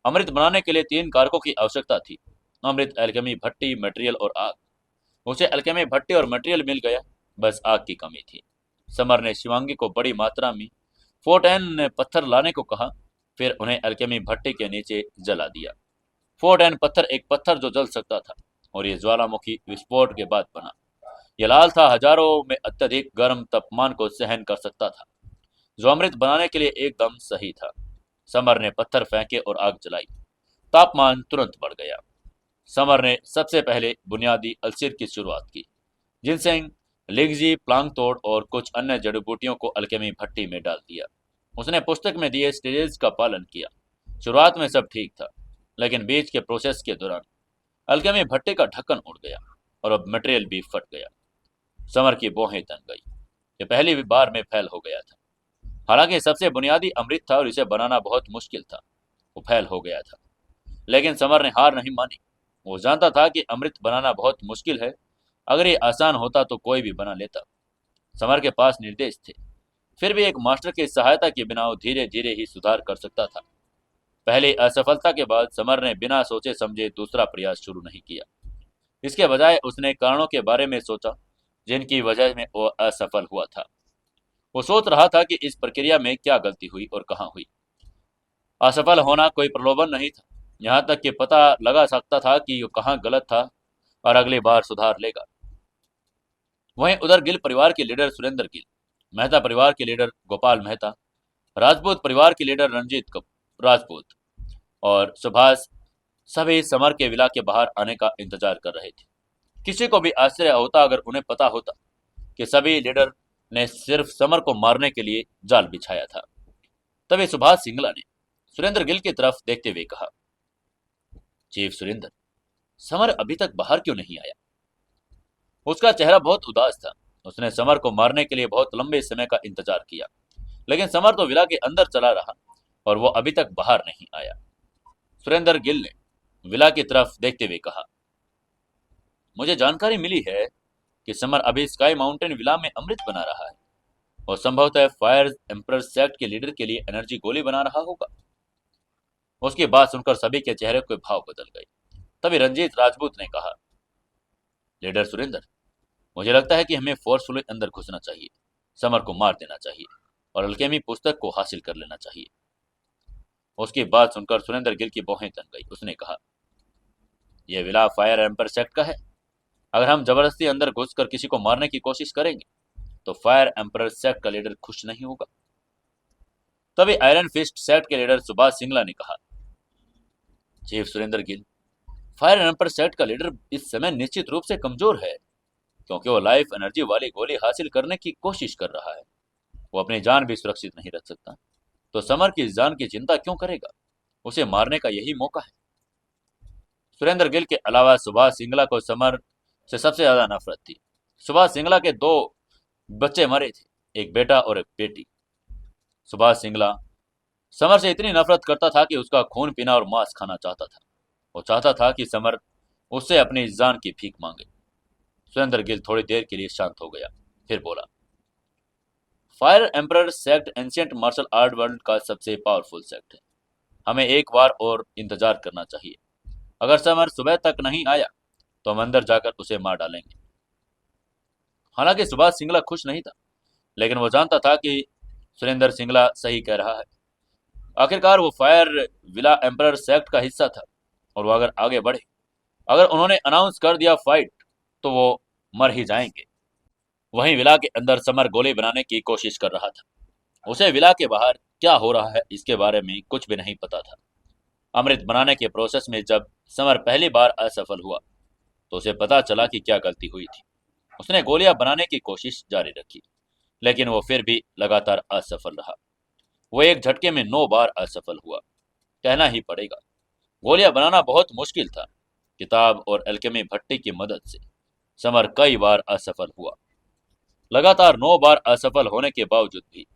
अमृत बनाने के लिए 3 कारकों की आवश्यकता थी, अमृत, अल्केमी भट्टी, मटेरियल और आग। उसे अल्केमी भट्टी और मटेरियल मिल गया, बस आग की कमी थी। समर ने शिवांगी को बड़ी मात्रा में 410 पत्थर लाने को कहा, फिर उन्हें अल्केमी भट्टी के नीचे जला दिया। 410 पत्थर एक पत्थर जो जल सकता था, और ये ज्वालामुखी विस्फोट के बाद बना। यह लाल था, हजारों में अत्यधिक गर्म तापमान को सहन कर सकता था, जो अमृत बनाने के लिए एकदम सही था। समर ने पत्थर फेंके और आग जलाई। तापमान तुरंत बढ़ गया। समर ने सबसे पहले बुनियादी अल्सीर की शुरुआत की। जिनसेंग, लिग्जी, प्लांग तोड़ और कुछ अन्य जड़ी बूटियों को अल्केमी भट्टी में डाल दिया। उसने पुस्तक में दिए स्टेजेस का पालन किया। शुरुआत में सब ठीक था, लेकिन बीच के प्रोसेस के दौरान अलकेमी भट्टी का ढक्कन उड़ गया और अब मटेरियल भी फट गया। समर की भौहें तन गई। ये पहली बार में फैल हो गया था। हालांकि सबसे बुनियादी अमृत था और इसे बनाना बहुत मुश्किल था। वो फैल हो गया था, लेकिन समर ने हार नहीं मानी। वो जानता था कि अमृत बनाना बहुत मुश्किल है। अगर ये आसान होता तो कोई भी बना लेता। समर के पास निर्देश थे, फिर भी एक मास्टर की सहायता के बिना वो धीरे धीरे ही सुधार कर सकता था। पहली असफलता के बाद समर ने बिना सोचे समझे दूसरा प्रयास शुरू नहीं किया। इसके बजाय उसने कारणों के बारे में सोचा जिनकी वजह में वो असफल हुआ था। वो सोच रहा था कि इस प्रक्रिया में क्या गलती हुई और कहाँ हुई। असफल होना कोई प्रलोभन नहीं था। यहाँ तक कि पता लगा सकता था कि वो कहाँ गलत था और अगली बार सुधार लेगा। वहीं उधर गिल परिवार के लीडर सुरेंद्र गिल, मेहता परिवार के लीडर गोपाल मेहता, राजपूत परिवार के लीडर रंजीत राजपूत और सुभाष सभी समर के विला के बाहर आने का इंतजार कर रहे थे। किसी को भी आश्चर्य होता अगर उन्हें पता होता कि सभी लीडर ने सिर्फ समर को मारने के लिए जाल बिछाया था। तभी सुभाष सिंगला ने सुरेंद्र गिल की तरफ देखते हुए कहा, चीफ सुरेंद्र, समर अभी तक बाहर क्यों नहीं आया? उसका चेहरा बहुत उदास था। उसने समर को मारने के लिए बहुत लंबे समय का इंतजार किया, लेकिन समर तो विला के अंदर चला रहा और वो अभी तक बाहर नहीं आया। सुरेंद्र गिल ने विला की तरफ देखते हुए कहा, मुझे जानकारी मिली है कि समर अभी स्काई माउंटेन विला में अमृत बना रहा है और संभवतः फायर एम्पर सेक्ट के लीडर के लिए एनर्जी गोली बना रहा होगा। उसकी बात सुनकर सभी के चेहरे के भाव बदल गए। तभी रंजीत राजपूत ने कहा, लीडर सुरेंद्र, मुझे लगता है कि हमें फोर्सफुली अंदर घुसना चाहिए, समर को मार देना चाहिए और अल्केमी पुस्तक को हासिल कर लेना चाहिए। उसकी बात सुनकर सुरेंद्र गिल की भौहें तन गई। उसने कहा, यह विला फायर एम्पर सेक्ट का है। अगर हम जबरदस्ती अंदर घुसकर किसी को मारने की कोशिश करेंगे तो फायर एम्पर सेक्ट का लीडर खुश नहीं होगा। तभी आयरन फिस्ट सेक्ट के लीडर सुभाष सिंगला ने कहा, chief Surender Gill, fire emperor sect का लीडर इस समय निश्चित रूप से कमजोर है, क्योंकि वो लाइफ एनर्जी वाली गोली हासिल करने की कोशिश कर रहा है। वो अपनी जान भी सुरक्षित नहीं रख सकता, तो समर की जान की चिंता क्यों करेगा? उसे मारने का यही मौका है। सुरेंद्र गिल के अलावा सुभाष सिंगला को समर से सबसे ज्यादा नफरत थी। सुभाष सिंगला के दो बच्चे मरे थे, एक बेटा और एक बेटी। सुभाष सिंगला समर से इतनी नफरत करता था कि उसका खून पीना और मांस खाना चाहता था। वो चाहता था कि समर उससे अपनी जान की भीख मांगे। सुरेंद्र गिल थोड़ी देर के लिए शांत हो गया, फिर बोला, fire emperor sect ancient martial art world का सबसे पावरफुल सेक्ट है। हमें एक बार और इंतजार करना चाहिए। अगर समर सुबह तक नहीं आया तो हम अंदर जाकर उसे मार डालेंगे। हालांकि सुभाष सिंगला खुश नहीं था, लेकिन वो जानता था कि सुरेंद्र सिंगला सही कह रहा है। आखिरकार वो फायर विला एम्परर सेक्ट का हिस्सा था और वो अगर आगे बढ़े, अगर उन्होंने अनाउंस कर दिया फाइट, तो वो मर ही जाएंगे। वहीं विला के अंदर समर गोली बनाने की कोशिश कर रहा था। उसे विला के बाहर क्या हो रहा है इसके बारे में कुछ भी नहीं पता था। अमृत बनाने के प्रोसेस में जब समर पहली बार असफल हुआ तो उसे पता चला कि क्या गलती हुई थी। उसने गोलियां बनाने की कोशिश जारी रखी, लेकिन वो फिर भी लगातार असफल रहा। वो एक झटके में 9 बार असफल हुआ। कहना ही पड़ेगा, गोलियां बनाना बहुत मुश्किल था। किताब और एल्केमी भट्टी की मदद से समर कई बार असफल हुआ। लगातार 9 बार असफल होने के बावजूद भी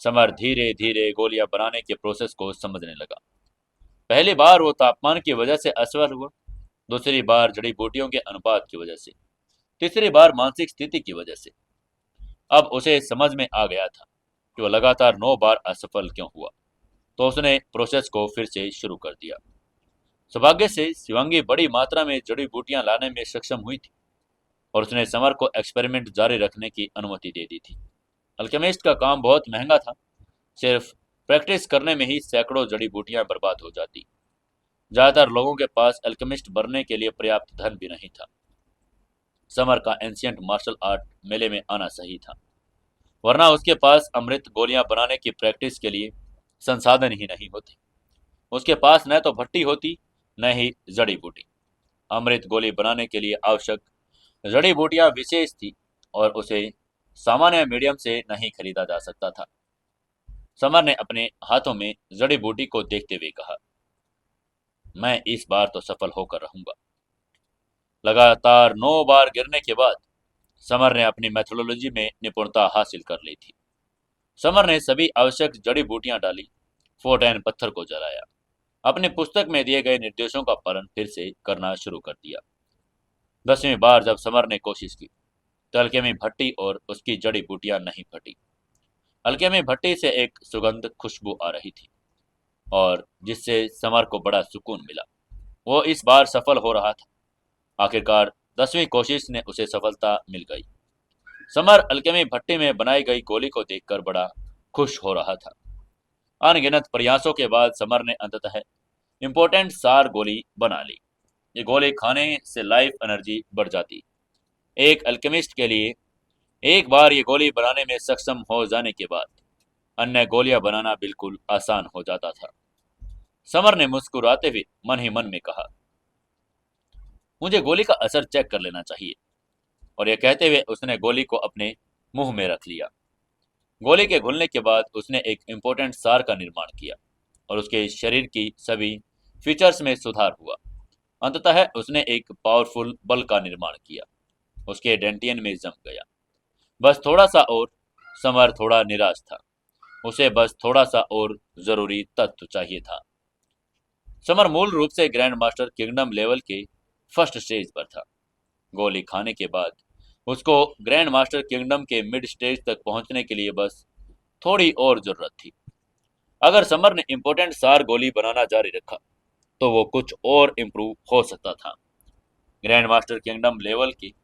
समर धीरे धीरे गोलियां बनाने के प्रोसेस को समझने लगा। पहली बार वो तापमान की वजह से असफल हुआ, दूसरी बार जड़ी बूटियों के अनुपात की वजह से, तीसरी बार मानसिक स्थिति की वजह से। अब उसे समझ में आ गया था कि वो लगातार 9 बार असफल क्यों हुआ, तो उसने प्रोसेस को फिर से शुरू कर दिया। सौभाग्य से शिवांगी बड़ी मात्रा में जड़ी बूटियां लाने में सक्षम हुई थी और उसने समर को एक्सपेरिमेंट जारी रखने की अनुमति दे दी थी। अल्केमिस्ट का काम बहुत महंगा था। सिर्फ प्रैक्टिस करने में ही सैकड़ों जड़ी बूटियां बर्बाद हो जाती। ज्यादातर लोगों के पास अल्केमिस्ट बनने के लिए पर्याप्त धन भी नहीं था। समर का एंशिएंट मार्शल आर्ट मेले में आना सही था, वरना उसके पास अमृत गोलियां बनाने की प्रैक्टिस के लिए संसाधन ही नहीं होते। उसके पास न तो भट्टी होती, न ही जड़ी बूटी। अमृत गोली बनाने के लिए आवश्यक जड़ी बूटियां विशेष थी और उसे सामान्य मीडियम से नहीं खरीदा जा सकता था। समर ने अपने हाथों में जड़ी बूटी को देखते हुए कहा, मैं इस बार तो सफल होकर रहूंगा। लगातार 9 बार गिरने के बाद समर ने अपनी मैथोलॉजी में निपुणता हासिल कर ली थी। समर ने सभी आवश्यक जड़ी बूटियां डाली, फोर्टेन पत्थर को जलाया, अपनी पुस्तक में दिए गए निर्देशों का पालन फिर से करना शुरू कर दिया। 10वीं बार जब समर ने कोशिश की तो अल्केमी भट्टी और उसकी जड़ी बूटियां नहीं फटी। अल्केमी भट्टी से एक सुगंध खुशबू आ रही थी और जिससे समर को बड़ा सुकून मिला। वो इस बार सफल हो रहा था। आखिरकार 10वीं कोशिश ने उसे सफलता मिल गई। समर अल्केमी भट्टी में बनाई गई गोली को देखकर बड़ा खुश हो रहा था। अनगिनत प्रयासों के बाद समर ने अंततः इम्पोर्टेंट सार गोली बना ली। ये गोली खाने से लाइफ एनर्जी बढ़ जाती। एक अल्केमिस्ट के लिए एक बार ये गोली बनाने में सक्षम हो जाने के बाद अन्य गोलियां बनाना बिल्कुल आसान हो जाता था। समर ने मुस्कुराते हुए मन ही मन में कहा, मुझे गोली का असर चेक कर लेना चाहिए। और यह कहते हुए उसने गोली को अपने मुंह में रख लिया। गोली के घुलने के बाद उसने एक इम्पोर्टेंट सार का निर्माण किया और उसके शरीर की सभी फीचर्स में सुधार हुआ। अंततः उसने एक पावरफुल बल का निर्माण किया। उसके डेंटियन में जम गया। बस थोड़ा सा और। समर थोड़ा निराश था। उसे बस थोड़ा सा और जरूरी तत्व चाहिए था। समर मूल रूप से ग्रैंड मास्टर किंगडम लेवल के फर्स्ट स्टेज पर था। गोली खाने के बाद उसको ग्रैंड मास्टर किंगडम के मिड स्टेज तक पहुंचने के लिए बस थोड़ी और जरूरत थी। अगर समर ने इम्पोर्टेंट सार गोली बनाना जारी रखा तो वो कुछ और इम्प्रूव हो सकता था। ग्रैंड मास्टर किंगडम लेवल की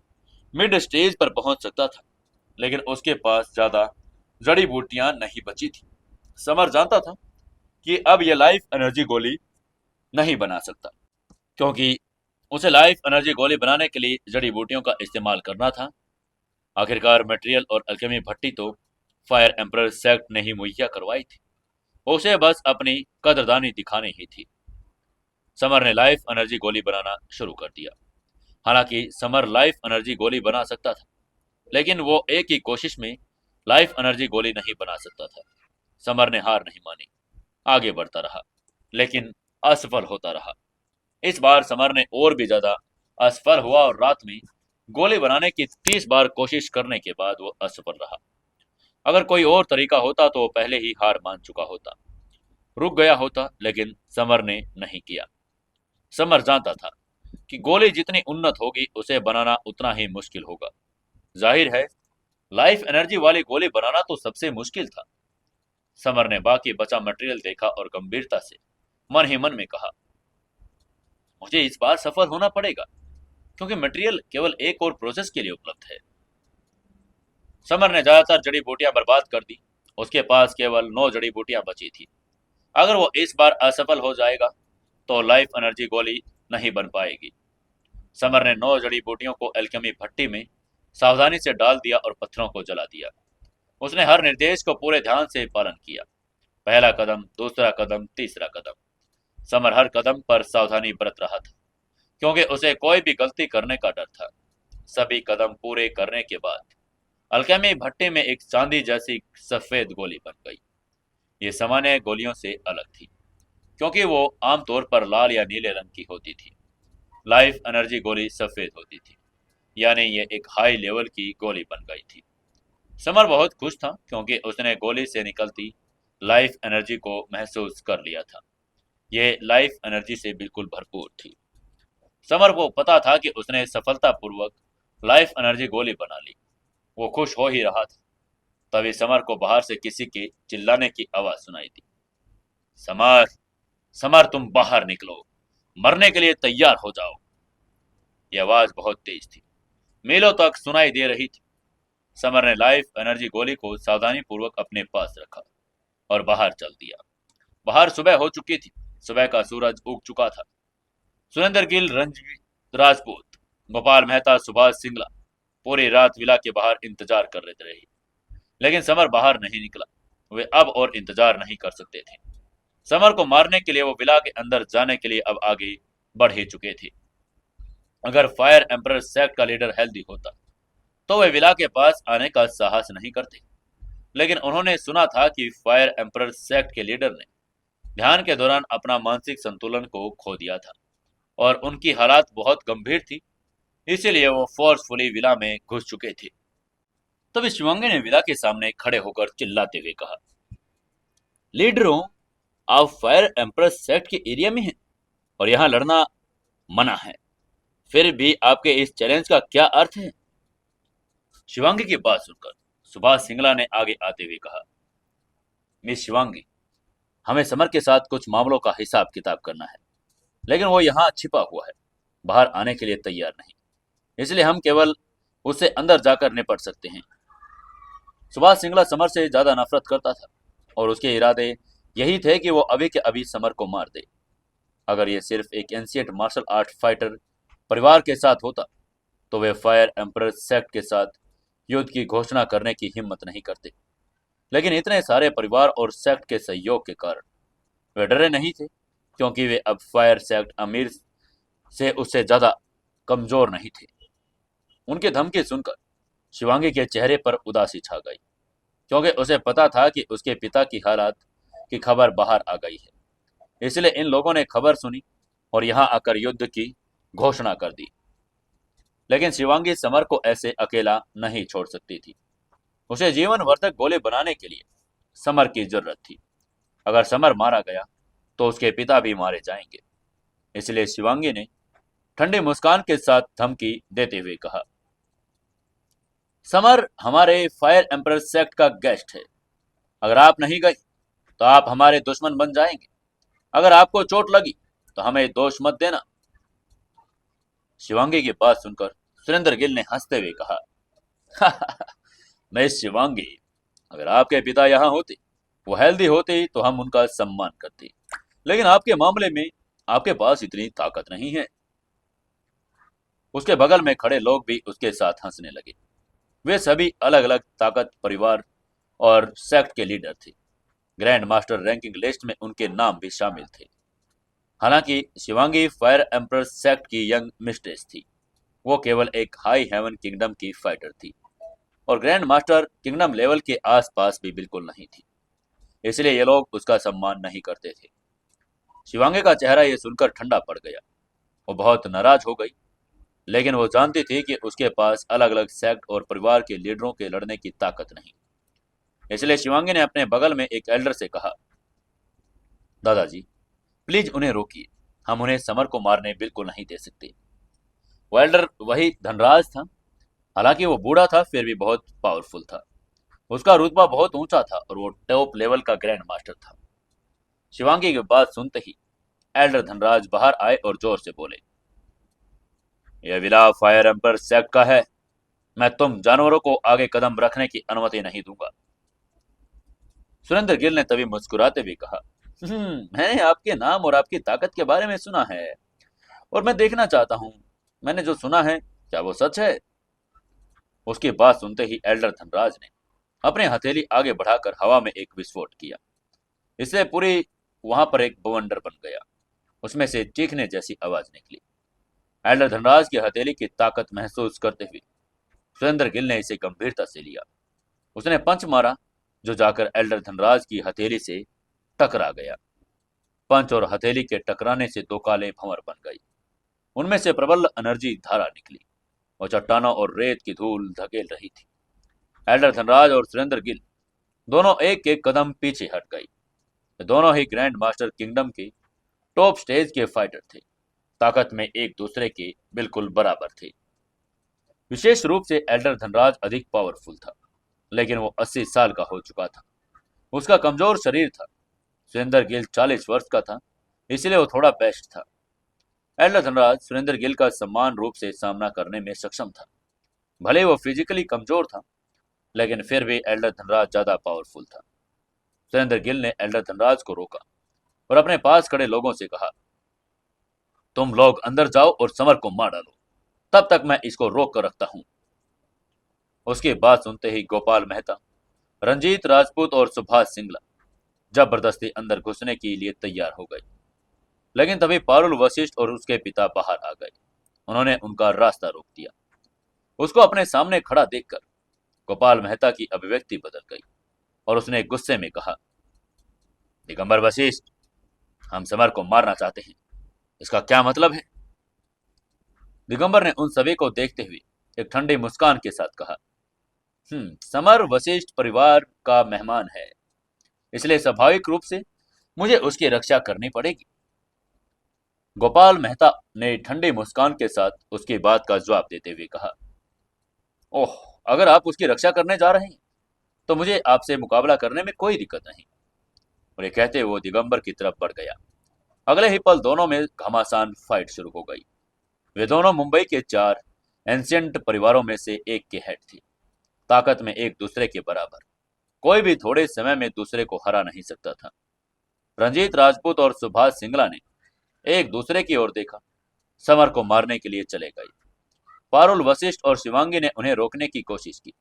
मिड स्टेज पर पहुंच सकता था, लेकिन उसके पास ज्यादा जड़ी बूटियां नहीं बची थी। समर जानता था कि अब यह लाइफ एनर्जी गोली नहीं बना सकता, क्योंकि उसे लाइफ एनर्जी गोली बनाने के लिए जड़ी बूटियों का इस्तेमाल करना था। आखिरकार मटेरियल और अल्केमी भट्टी तो फायर एम्परर सेक्ट ने ही मुहैया करवाई थी। उसे बस अपनी कदरदानी दिखानी ही थी। समर ने लाइफ एनर्जी गोली बनाना शुरू कर दिया। हालांकि समर लाइफ एनर्जी गोली बना सकता था, लेकिन वो एक ही कोशिश में लाइफ एनर्जी गोली नहीं बना सकता था। समर ने हार नहीं मानी, आगे बढ़ता रहा, लेकिन असफल होता रहा। इस बार समर ने और भी ज्यादा असफल हुआ और रात में गोली बनाने की 30 बार कोशिश करने के बाद वो असफल रहा। अगर कोई और तरीका होता तो वो पहले ही हार मान चुका होता, रुक गया होता, लेकिन समर ने नहीं किया। समर जानता था कि गोली जितनी उन्नत होगी उसे बनाना उतना ही मुश्किल होगा। जाहिर है, लाइफ एनर्जी वाली गोली बनाना तो सबसे मुश्किल था। समर ने बाकी बचा मटेरियल देखा और गंभीरता से मन ही मन में कहा, मुझे इस बार सफल होना पड़ेगा, क्योंकि मटेरियल केवल एक और प्रोसेस के लिए उपलब्ध है। समर ने ज्यादातर जड़ी बूटियां बर्बाद कर दी। उसके पास केवल 9 जड़ी बूटियां बची थी। अगर वो इस बार असफल हो जाएगा तो लाइफ एनर्जी गोली नहीं बन पाएगी। समर ने 9 जड़ी बूटियों को एल्केमी भट्टी में सावधानी से डाल दिया और पत्थरों को जला दिया। उसने हर निर्देश को पूरे ध्यान से पालन किया। पहला कदम, दूसरा कदम, तीसरा कदम। समर हर कदम पर सावधानी बरत रहा था, क्योंकि उसे कोई भी गलती करने का डर था। सभी कदम पूरे करने के बाद अल्केमी भट्टी में एक चांदी जैसी सफेद गोली बन गई। ये सामान्य गोलियों से अलग थी, क्योंकि वो आमतौर पर लाल या नीले रंग की होती थी। लाइफ एनर्जी गोली सफेद होती थी, यानी ये एक हाई लेवल की गोली बन गई थी। समर बहुत खुश था, क्योंकि उसने गोली से निकलती लाइफ एनर्जी को महसूस कर लिया था। ये लाइफ एनर्जी से बिल्कुल भरपूर थी। समर को पता था कि उसने सफलतापूर्वक लाइफ एनर्जी गोली बना ली। वो खुश हो ही रहा था, तभी समर को बाहर से किसी के चिल्लाने की आवाज सुनाई दी। समर, समर, तुम बाहर निकलो, मरने के लिए तैयार हो जाओ। यह आवाज बहुत तेज थी, मीलों तक सुनाई दे रही थी। समर ने लाइफ एनर्जी गोली को सावधानी पूर्वक अपने पास रखा और बाहर चल दिया। बाहर सुबह हो चुकी थी। सुबह का सूरज उग चुका था। सुरेंद्र गिल, रंजीत राजपूत, गोपाल मेहता, सुभाष सिंगला पूरी रात विला के बाहर इंतजार कर रहे रही, लेकिन समर बाहर नहीं निकला। वे अब और इंतजार नहीं कर सकते थे। समर को मारने के लिए वो विला के अंदर जाने के लिए अब आगे बढ़ ही चुके थे। अगर फायर एम्परर सेक्ट का लीडर हेल्दी होता तो वे विला के पास आने का साहस नहीं करते, लेकिन उन्होंने सुना था कि फायर एम्परर सेक्ट के लीडर ने ध्यान के दौरान अपना मानसिक संतुलन को खो दिया था और उनकी हालात बहुत गंभीर थी, इसीलिए वो फोर्सफुली विला में घुस चुके थे। तभी शिवांगी ने विला के सामने खड़े होकर चिल्लाते हुए कहा, लीडरों, आप फायर एम्परर सेक्ट के एरिया में हैं और यहाँ लड़ना मना है, फिर भी आपके इस चैलेंज का क्या अर्थ है? शिवांगी की बात सुनकर सुभाष सिंगला ने आगे आते हुए कहा, मिस शिवांगी, हमें समर के साथ कुछ मामलों का हिसाब किताब करना है, लेकिन वो यहाँ छिपा हुआ है, बाहर आने के लिए तैयार नहीं, इसलिए हम केवल उससे अंदर जाकर निपट सकते हैं। सुभाष सिंगला समर से ज्यादा नफरत करता था और उसके इरादे यही थे कि वो अभी के अभी समर को मार दे। अगर ये सिर्फ एक एंशिएंट मार्शल आर्ट फाइटर परिवार के साथ होता तो वे फायर एम्परर सेक्ट के साथ युद्ध की घोषणा करने की हिम्मत नहीं करते, लेकिन इतने सारे परिवार और सेक्ट के सहयोग के कारण वे डरे नहीं थे, क्योंकि वे अब फायर सेक्ट अमीर से उससे ज्यादा कमजोर नहीं थे। उनकी धमकी सुनकर शिवांगी के चेहरे पर उदासी छा गई, क्योंकि उसे पता था कि उसके पिता की हालात की खबर बाहर आ गई है। इसलिए इन लोगों ने खबर सुनी और यहाँ आकर युद्ध की घोषणा कर दी। लेकिन शिवांगी समर को ऐसे अकेला नहीं छोड़ सकती थी। उसे जीवन वर्धक गोले बनाने के लिए समर की जरूरत थी। अगर समर मारा गया तो उसके पिता भी मारे जाएंगे। इसलिए शिवांगी ने ठंडी मुस्कान के साथ धमकी देते हुए कहा, समर हमारे फायर एम्परर सेक्ट का गेस्ट है। अगर आप नहीं गई तो आप हमारे दुश्मन बन जाएंगे। अगर आपको चोट लगी तो हमें दोष मत देना। शिवांगी की बात सुनकर सुरेंद्र गिल ने हंसते हुए कहा, मिस शिवांगी, अगर आपके पिता यहाँ होते, वो हेल्दी होते, तो हम उनका सम्मान करते, लेकिन आपके मामले में आपके पास इतनी ताकत नहीं है। उसके बगल में खड़े लोग भी उसके साथ हंसने लगे। वे सभी अलग अलग ताकत परिवार और सेक्ट के लीडर थे। ग्रैंड मास्टर रैंकिंग लिस्ट में उनके नाम भी शामिल थे। हालांकि शिवांगी फायर एम्परर सेक्ट की यंग मिस्ट्रेस थी। वो केवल एक हाई हेवन किंगडम की फाइटर थी और ग्रैंड मास्टर किंगडम लेवल के आसपास भी बिल्कुल नहीं थी। इसलिए ये लोग उसका सम्मान नहीं करते थे। शिवांगी का चेहरा ये सुनकर ठंडा पड़ गया। वो बहुत नाराज हो गई, लेकिन वो जानती थी कि उसके पास अलग अलग सेक्ट और परिवार के लीडरों के लड़ने की ताकत नहीं। इसलिए शिवांगी ने अपने बगल में एक एल्डर से कहा, दादाजी, प्लीज उन्हें रोकिए, हम उन्हें समर को मारने बिल्कुल नहीं दे सकते। वो एल्डर वही धनराज था। हालांकि वो बूढ़ा था, फिर भी बहुत पावरफुल था। उसका रुतबा बहुत ऊंचा था और वो टॉप लेवल का ग्रैंड मास्टर था। शिवांगी की बात सुनते ही एल्डर धनराज बाहर आए और जोर से बोले, यह विला फायर एम्पर सेक्ट का है। मैं तुम जानवरों को आगे कदम रखने की अनुमति नहीं दूंगा। सुरेंद्र गिल ने तभी मुस्कुराते हुए कहा, मैंने आपके नाम और आपकी ताकत के बारे में सुना है और मैं देखना चाहता हूं, मैंने जो सुना है क्या वो सच है? उसकी बात सुनते ही एल्डर धनराज ने अपनी हथेली आगे बढ़ाकर हवा में एक विस्फोट किया। इससे पूरी वहां पर एक बवंडर बन गया। उसमें से चीखने जैसी आवाज निकली। एल्डर धनराज की हथेली की ताकत महसूस करते हुए सुरेंद्र गिल ने इसे गंभीरता से लिया। उसने पंच मारा, जो जाकर एल्डर धनराज की हथेली से टकरा गया। पंच और हथेली के टकराने से दो काले भंवर बन गई। उनमें से प्रबल एनर्जी धारा निकली और चट्टानों और रेत की धूल धकेल रही थी। एल्डर धनराज और सुरेंद्र गिल दोनों एक एक कदम पीछे हट गई। दोनों ही ग्रैंड मास्टर किंगडम के टॉप स्टेज के फाइटर थे। ताकत में एक दूसरे के बिल्कुल बराबर थे। विशेष रूप से एल्डर धनराज अधिक पावरफुल था, लेकिन वो 80 साल का हो चुका था। उसका कमजोर शरीर था। सुरेंद्र गिल 40 वर्ष का था, इसलिए वो थोड़ा बेस्ट था। एल्डर धनराज सुरेंद्र गिल का समान रूप से सामना करने में सक्षम था। भले वो फिजिकली कमजोर था, लेकिन फिर भी एल्डर धनराज ज्यादा पावरफुल था। सुरेंद्र गिल ने एल्डर धनराज को रोका और अपने पास खड़े लोगों से कहा, तुम लोग अंदर जाओ और समर को मार डालो, तब तक मैं इसको रोक कर रखता हूं। उसकी बात सुनते ही गोपाल मेहता, रंजीत राजपूत और सुभाष सिंगला जबरदस्ती अंदर घुसने के लिए तैयार हो गए। लेकिन तभी पारुल वशिष्ठ और उसके पिता बाहर आ गए। उन्होंने उनका रास्ता रोक दिया। उसको अपने सामने खड़ा देखकर गोपाल मेहता की अभिव्यक्ति बदल गई। और उसने गुस्से में कहा, दिगंबर वशिष्ठ, हम समर को मारना चाहते हैं, इसका क्या मतलब है? दिगंबर ने उन सभी को देखते हुए एक ठंडी मुस्कान के साथ कहा, समर वशिष्ठ परिवार का मेहमान है, इसलिए स्वाभाविक रूप से मुझे उसकी रक्षा करनी पड़ेगी। गोपाल मेहता ने ठंडी मुस्कान के साथ उसकी बात का जवाब देते हुए कहा, ओह, अगर आप उसकी रक्षा करने जा रहे हैं तो मुझे आपसे मुकाबला करने में कोई दिक्कत नहीं। और ये कहते वो दिगंबर की तरफ बढ़ गया। अगले ही पल दोनों में घमासान फाइट शुरू हो गई। वे दोनों मुंबई के 4 एंशियंट परिवारों में से एक के हेड थे, ताकत में एक दूसरे के बराबर। कोई भी थोड़े समय में दूसरे को हरा नहीं सकता था। रंजीत राजपूत और सुभाष सिंगला ने एक दूसरे की ओर देखा, समर को मारने के लिए चले गए। पारुल, वशिष्ठ और शिवांगी ने उन्हें रोकने की कोशिश की,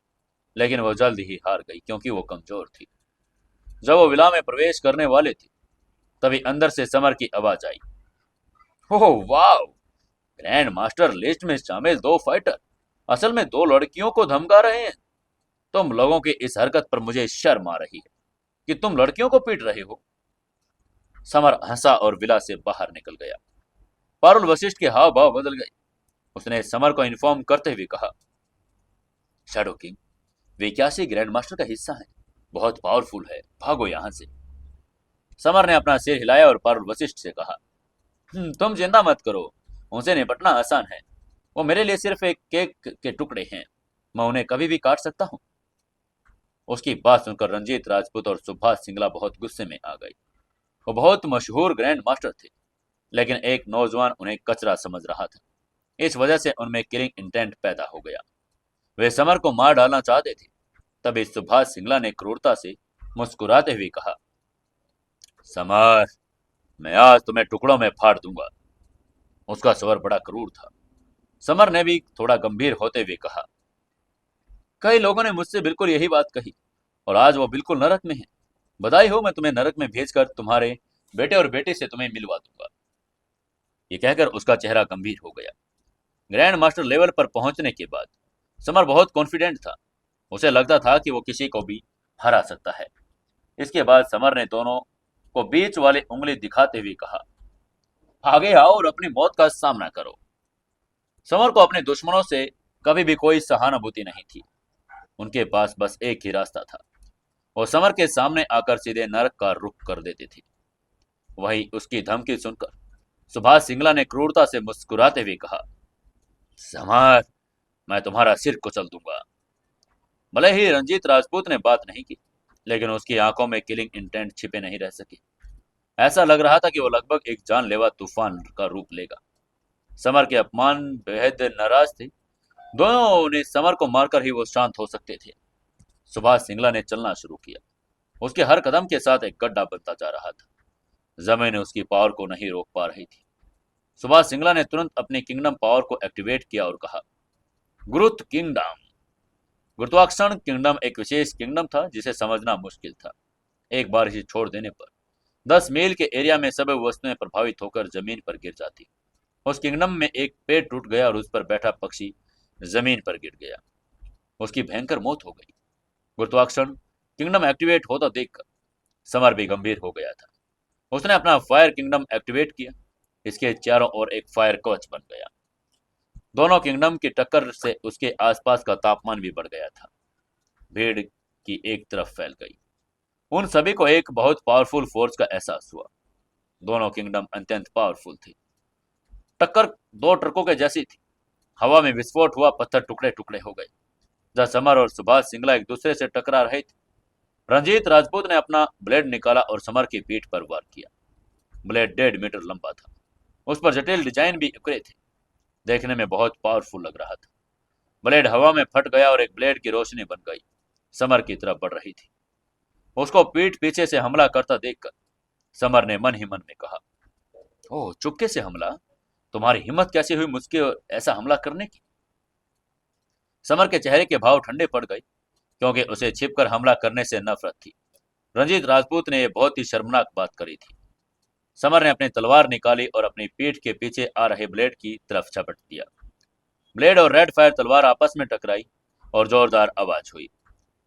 लेकिन वो जल्द ही हार गई क्योंकि वो कमजोर थी। जब वो विला में प्रवेश करने वाले थे तभी अंदर से समर की आवाज आई, ओह वाह, ग्रैंड मास्टर लिस्ट में शामिल 2 फाइटर असल में 2 लड़कियों को धमका रहे हैं। तुम लोगों की इस हरकत पर मुझे शर्म आ रही है कि तुम लड़कियों को पीट रहे हो। समर हंसा और विला से बाहर निकल गया। पारुल वशिष्ठ के हाव भाव बदल गए। उसने समर को इन्फॉर्म करते हुए कहा, शैडो किंग, वे 81 ग्रैंड मास्टर का हिस्सा है, बहुत पावरफुल है, भागो यहां से। समर ने अपना सिर हिलाया और पारुल वशिष्ठ से कहा, तुम चिंता मत करो, उनसे निपटना आसान है। वो मेरे लिए सिर्फ एक केक के टुकड़े हैं, मैं उन्हें कभी भी काट सकता हूँ। उसकी बात सुनकर रंजीत राजपूत और सुभाष सिंगला बहुत गुस्से में आ गए। वो बहुत मशहूर ग्रैंड मास्टर थे, लेकिन एक नौजवान उन्हें कचरा समझ रहा था। इस वजह से उनमें किलिंग इंटेंट पैदा हो गया। वे समर को मार डालना चाहते थे। तभी सुभाष सिंगला ने क्रूरता से मुस्कुराते हुए कहा, समर, मैं आज तुम्हें टुकड़ों में फाड़ दूंगा। उसका स्वर बड़ा क्रूर था। समर ने भी थोड़ा गंभीर होते हुए कहा, कई लोगों ने मुझसे बिल्कुल यही बात कही और आज वो बिल्कुल नरक में है। बधाई हो, मैं तुम्हें नरक में भेजकर तुम्हारे बेटे और बेटी से तुम्हें मिलवा दूंगा। ये कहकर उसका चेहरा गंभीर हो गया। ग्रैंड मास्टर लेवल पर पहुंचने के बाद समर बहुत कॉन्फिडेंट था। उसे लगता था कि वो किसी को भी हरा सकता है। इसके बाद समर ने दोनों को बीच वाली उंगली दिखाते हुए कहा, आगे आओ और अपनी मौत का सामना करो। समर को अपने दुश्मनों से कभी भी कोई सहानुभूति नहीं थी। उनके पास बस एक ही रास्ता था, वो समर के सामने आकर सीधे नरक का रुख कर देते थे। वही उसकी धमकी सुनकर सुभाष सिंगला ने क्रूरता से मुस्कुराते हुए कहा, समर, मैं तुम्हारा सिर कुचल दूंगा। भले ही रंजीत राजपूत ने बात नहीं की, लेकिन उसकी आंखों में किलिंग इंटेंट छिपे नहीं रह सके। ऐसा लग रहा था कि वो लगभग एक जानलेवा तूफान का रूप लेगा। समर के अपमान बेहद नाराज थे। दोनों ने समर को मारकर ही वो शांत हो सकते थे। सुभाष सिंगला ने चलना शुरू किया। उसके हर कदम के साथ एक गड्ढा बनता जा रहा था। जमीन उसकी पावर को नहीं रोक पा रही थी। सुभाष सिंगला ने तुरंत अपनी किंगडम पावर को एक्टिवेट किया और कहा, गुरुत्व किंगडम। गुरुत्वाकर्षण किंगडम एक विशेष किंगडम था जिसे समझना मुश्किल था। एक बार इसे छोड़ देने पर 10 मील के एरिया में सभी वस्तुएं प्रभावित होकर जमीन पर गिर जाती। उस किंगडम में एक पेड़ टूट गया और उस पर बैठा पक्षी जमीन पर गिर गया। उसकी भयंकर मौत हो गई। गुरुत्वाकर्षण किंगडम एक्टिवेट होता देखकर समर भी गंभीर हो गया था। उसने अपना फायर किंगडम एक्टिवेट किया। इसके चारों ओर एक फायर कवच बन गया। दोनों किंगडम की टक्कर से उसके आसपास का तापमान भी बढ़ गया था। भीड़ की एक तरफ फैल गई। उन सभी को एक बहुत पावरफुल फोर्स का एहसास हुआ। दोनों किंगडम अत्यंत पावरफुल थे। टक्कर 2 ट्रकों के जैसी थी। हवा में विस्फोट हुआ, पत्थर टुकड़े टुकड़े हो गए। जब समर और सुभाष सिंगला एक दूसरे से टकरा रहे थे, रंजीत राजपूत ने अपना ब्लेड निकाला और समर की पीठ पर वार किया। ब्लेड 1.5 मीटर लंबा था। उस पर जटिल डिजाइन भी उकरे थे। देखने में बहुत पावरफुल लग रहा था। ब्लेड हवा में फट गया और एक ब्लेड की रोशनी बन गई, समर की तरफ बढ़ रही थी। उसको पीठ पीछे से हमला करता देखकर समर ने मन ही मन में कहा, ओह, चुपके से हमला? तुम्हारी हिम्मत कैसे हुई मुझके ऐसा हमला करने की? समर के चेहरे के भाव ठंडे पड़ गए, क्योंकि उसे छिपकर हमला करने से नफरत थी। रंजीत राजपूत ने यह बहुत ही शर्मनाक बात करी थी। समर ने अपनी तलवार निकाली और अपनी पीठ के पीछे आ रहे ब्लेड की तरफ झपट दिया। ब्लेड और रेड फायर तलवार आपस में टकराई और जोरदार आवाज हुई।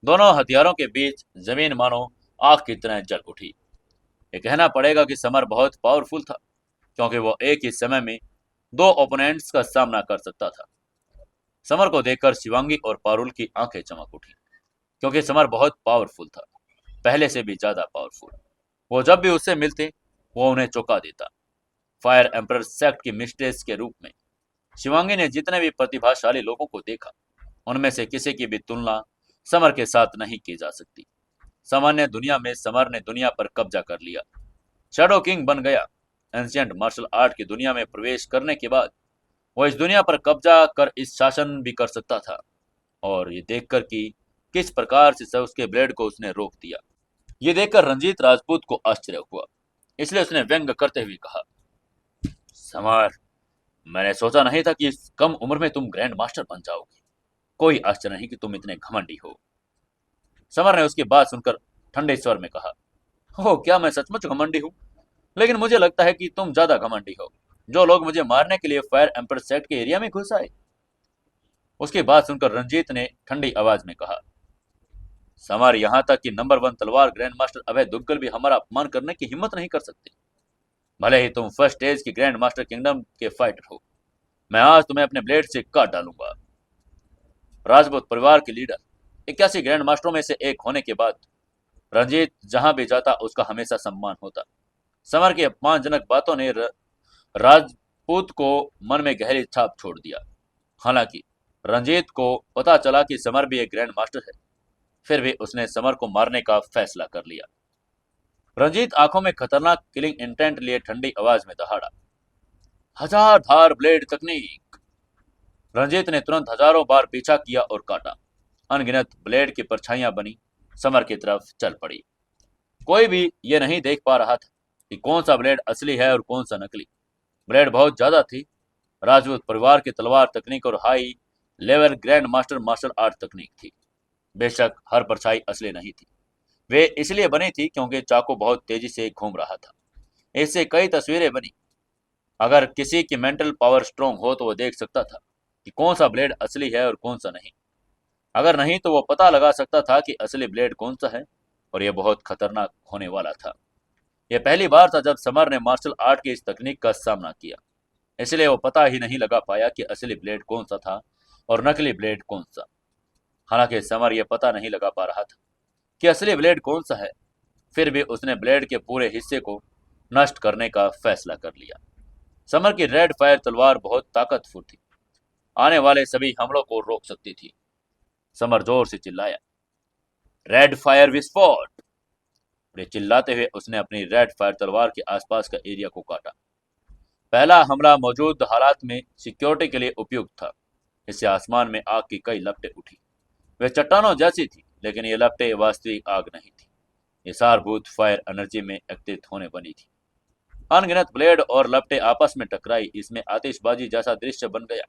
दोनों हथियारों के बीच जमीन मानो आग की तरह जल उठी। ये कहना पड़ेगा कि समर बहुत पावरफुल था, क्योंकि वो एक ही समय में दो ओपोनेंट्स का सामना कर सकता था। समर को देखकर शिवांगी और पारुल की आंखें चमक उठी, क्योंकि समर बहुत पावरफुल था, पहले से भी ज्यादा पावरफुल। वो जब भी उससे मिलते, वो उन्हें चौंका देता। फायर एम्परर सेक्ट की मिस्ट्रेस के रूप में शिवांगी ने जितने भी प्रतिभाशाली लोगों को देखा, उनमें से किसी की भी तुलना समर के साथ नहीं की जा सकती। सामान्य दुनिया में समर ने दुनिया पर कब्जा कर लिया, शैडो किंग बन गया। एंशियंट मार्शल आर्ट की दुनिया में प्रवेश करने के बाद वो इस दुनिया पर कब्जा कर इस शासन भी कर सकता था। और ये देखकर कि किस प्रकार से सब उसके ब्लेड को उसने रोक दिया, ये देखकर रंजीत राजपूत को आश्चर्य हुआ। इसलिए उसने व्यंग करते हुए कहा, समर, मैंने सोचा नहीं था कि इस कम उम्र में तुम ग्रैंड मास्टर बन जाओगे। कोई आश्चर्य नहीं कि तुम इतने घमंडी हो। समर ने उसकी बात सुनकर ठंडे स्वर में कहा, हो क्या मैं सचमुच घमंडी हूँ? लेकिन मुझे लगता है कि तुम ज्यादा घमंडी हो, जो लोग मुझे मारने के लिए फायर एम्पर सेट के एरिया में घुस आए। उसकी बात सुनकर रंजीत ने ठंडी आवाज में कहा, समर, यहाँ तक कि नंबर 1 तलवार ग्रैंड मास्टर अभय दुग्गल भी हमारा अपमान करने की हिम्मत नहीं कर सकते। भले ही तुम फर्स्ट स्टेज की ग्रैंड मास्टर किंगडम के फाइटर हो, मैं आज तुम्हें अपने ब्लेड से काट डालूंगा। राजपूत परिवार के लीडर, 81 ग्रैंड मास्टरों में से एक होने के बाद रंजीत जहां भी जाता उसका हमेशा सम्मान होता। समर की अपमानजनक बातों ने राजपूत को मन में गहरी छाप छोड़ दिया। हालांकि रंजीत को पता चला कि समर भी एक ग्रैंड मास्टर है, फिर भी उसने समर को मारने का फैसला कर लिया। रंजीत आंखों में खतरनाक किलिंग इंटेंट लिए ठंडी आवाज में दहाड़ा, हजार धार ब्लेड तकनीक। रंजीत ने तुरंत हजारों बार पीछा किया और काटा। अनगिनत ब्लेड की परछाइयां बनी समर की तरफ चल पड़ी। कोई भी ये नहीं देख पा रहा था कि कौन सा ब्लेड असली है और कौन सा नकली। ब्लेड बहुत ज्यादा थी, राजपूत परिवार की तलवार तकनीक और high level grand master martial art तकनीक थी। बेशक हर परछाई असली नहीं थी, वे इसलिए बनी थी क्योंकि चाकू बहुत तेजी से घूम रहा था। इससे कई तस्वीरें बनी। अगर किसी की मेंटल पावर स्ट्रोंग हो तो वो देख सकता था कि कौन सा ब्लेड असली है और कौन सा नहीं। अगर नहीं तो वो पता लगा सकता था कि असली ब्लेड कौन सा है, और यह बहुत खतरनाक होने वाला था। यह पहली बार था जब समर ने मार्शल आर्ट की इस तकनीक का सामना किया, इसलिए वो पता ही नहीं लगा पाया कि असली ब्लेड कौन सा था और नकली ब्लेड कौन सा। हालांकि समर यह पता नहीं लगा पा रहा था कि असली ब्लेड कौन सा है, फिर भी उसने ब्लेड के पूरे हिस्से को नष्ट करने का फैसला कर लिया। समर की रेड फायर तलवार बहुत ताकतवर थी, आने वाले सभी हमलों को रोक सकती थी। समर जोर से चिल्लाया, रेड फायर विस्फोट। चिल्लाते हुए उसने अपनी रेड फायर तलवार के आसपास का एरिया को काटा। पहला हमला मौजूद हालात में सिक्योरिटी के लिए उपयुक्त था। इससे आसमान में आग की कई लपटें उठी। वे चट्टानों जैसी थी, लेकिन ये लपटें वास्तविक आग नहीं थी। ये सारभूत फायर एनर्जी में एकत्रित होने बनी थी। अनगिनत ब्लेड और लपटें आपस में टकराई। इसमें आतिशबाजी जैसा दृश्य बन गया।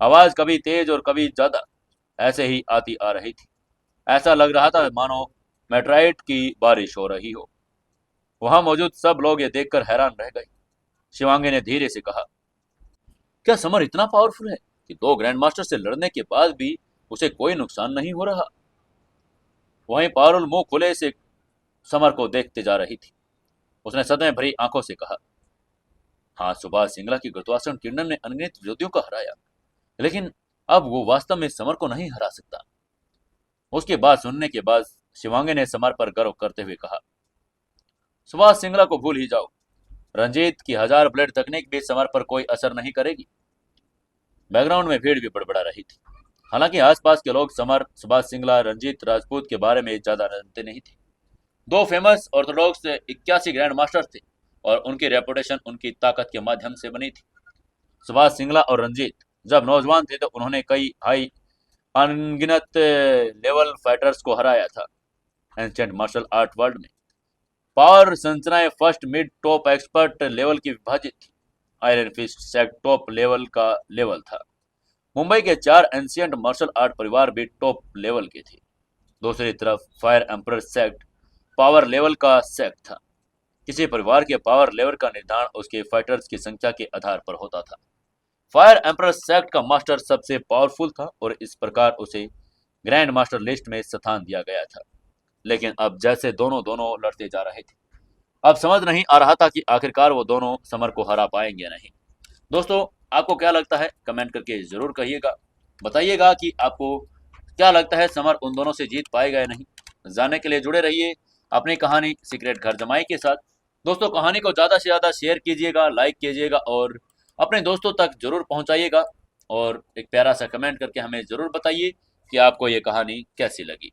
आवाज कभी तेज और कभी ज्यादा ऐसे ही आती आ रही थी। ऐसा लग रहा था मानो मेट्राइट की बारिश हो रही हो। वहां मौजूद सब लोग ये देखकर हैरान रह गए। शिवांगी ने धीरे से कहा, क्या समर इतना पावरफुल है कि दो ग्रैंड मास्टर से लड़ने के बाद भी उसे कोई नुकसान नहीं हो रहा? वहीं पारुल मुंह खुले से समर को देखते जा रही थी। उसने सदमे भरी आंखों से कहा, हाँ, सुभाष सिंगला की गुरुत्वाकर्षण किरण ने अनगिनत विरोधियों को हराया, लेकिन अब वो वास्तव में समर को नहीं हरा सकता। उसकी बात सुनने के बाद शिवांगी ने समर पर गर्व करते हुए कहा, सुभाष सिंगला को भूल ही जाओ। रंजीत की हजार ब्लेड तकनीक भी समर पर कोई असर नहीं करेगी। बैकग्राउंड में भीड़ भी बड़बड़ा रही थी। हालांकि आसपास के लोग समर, सुभाष सिंगला, रंजीत राजपूत के बारे में ज्यादा जानते नहीं थे। दो फेमस ऑर्थोडॉक्स 81 ग्रैंड मास्टर थे और उनकी रेपुटेशन उनकी ताकत के माध्यम से बनी थी। सुभाष सिंगला और रंजीत जब नौजवान थे तो उन्होंने कई हाई अनगिनत लेवल फाइटर्स को हराया था। एंशिएंट मार्शल आर्ट वर्ल्ड में पावर संरचनाएं first, mid, top, expert level की विभाजित थी। Iron fist sect top level का लेवल था। मुंबई के 4 एंशिएंट मार्शल आर्ट परिवार भी टॉप लेवल के थे। दूसरी तरफ fire emperor sect power level का सेक्ट था। किसी परिवार के पावर लेवल का निर्धारण उसके फाइटर्स की संख्या के आधार पर होता था। फायर एम्परर सेक्ट का मास्टर सबसे पावरफुल था और इस प्रकार उसे ग्रैंड मास्टर लिस्ट में स्थान दिया गया था। लेकिन अब जैसे दोनों दोनों लड़ते जा रहे थे, अब समझ नहीं आ रहा था कि आखिरकार वो दोनों समर को हरा पाएंगे या नहीं। दोस्तों, आपको क्या लगता है? कमेंट करके जरूर कहिएगा। बताइएगा कि आपको क्या लगता है, समर उन दोनों से जीत पाएगा या नहीं। जानने के लिए जुड़े रहिए अपनी कहानी सीक्रेट घर जमाई के साथ। दोस्तों, कहानी को ज़्यादा से ज़्यादा शेयर कीजिएगा, लाइक कीजिएगा और अपने दोस्तों तक जरूर पहुंचाइएगा। और एक प्यारा सा कमेंट करके हमें ज़रूर बताइए कि आपको ये कहानी कैसी लगी।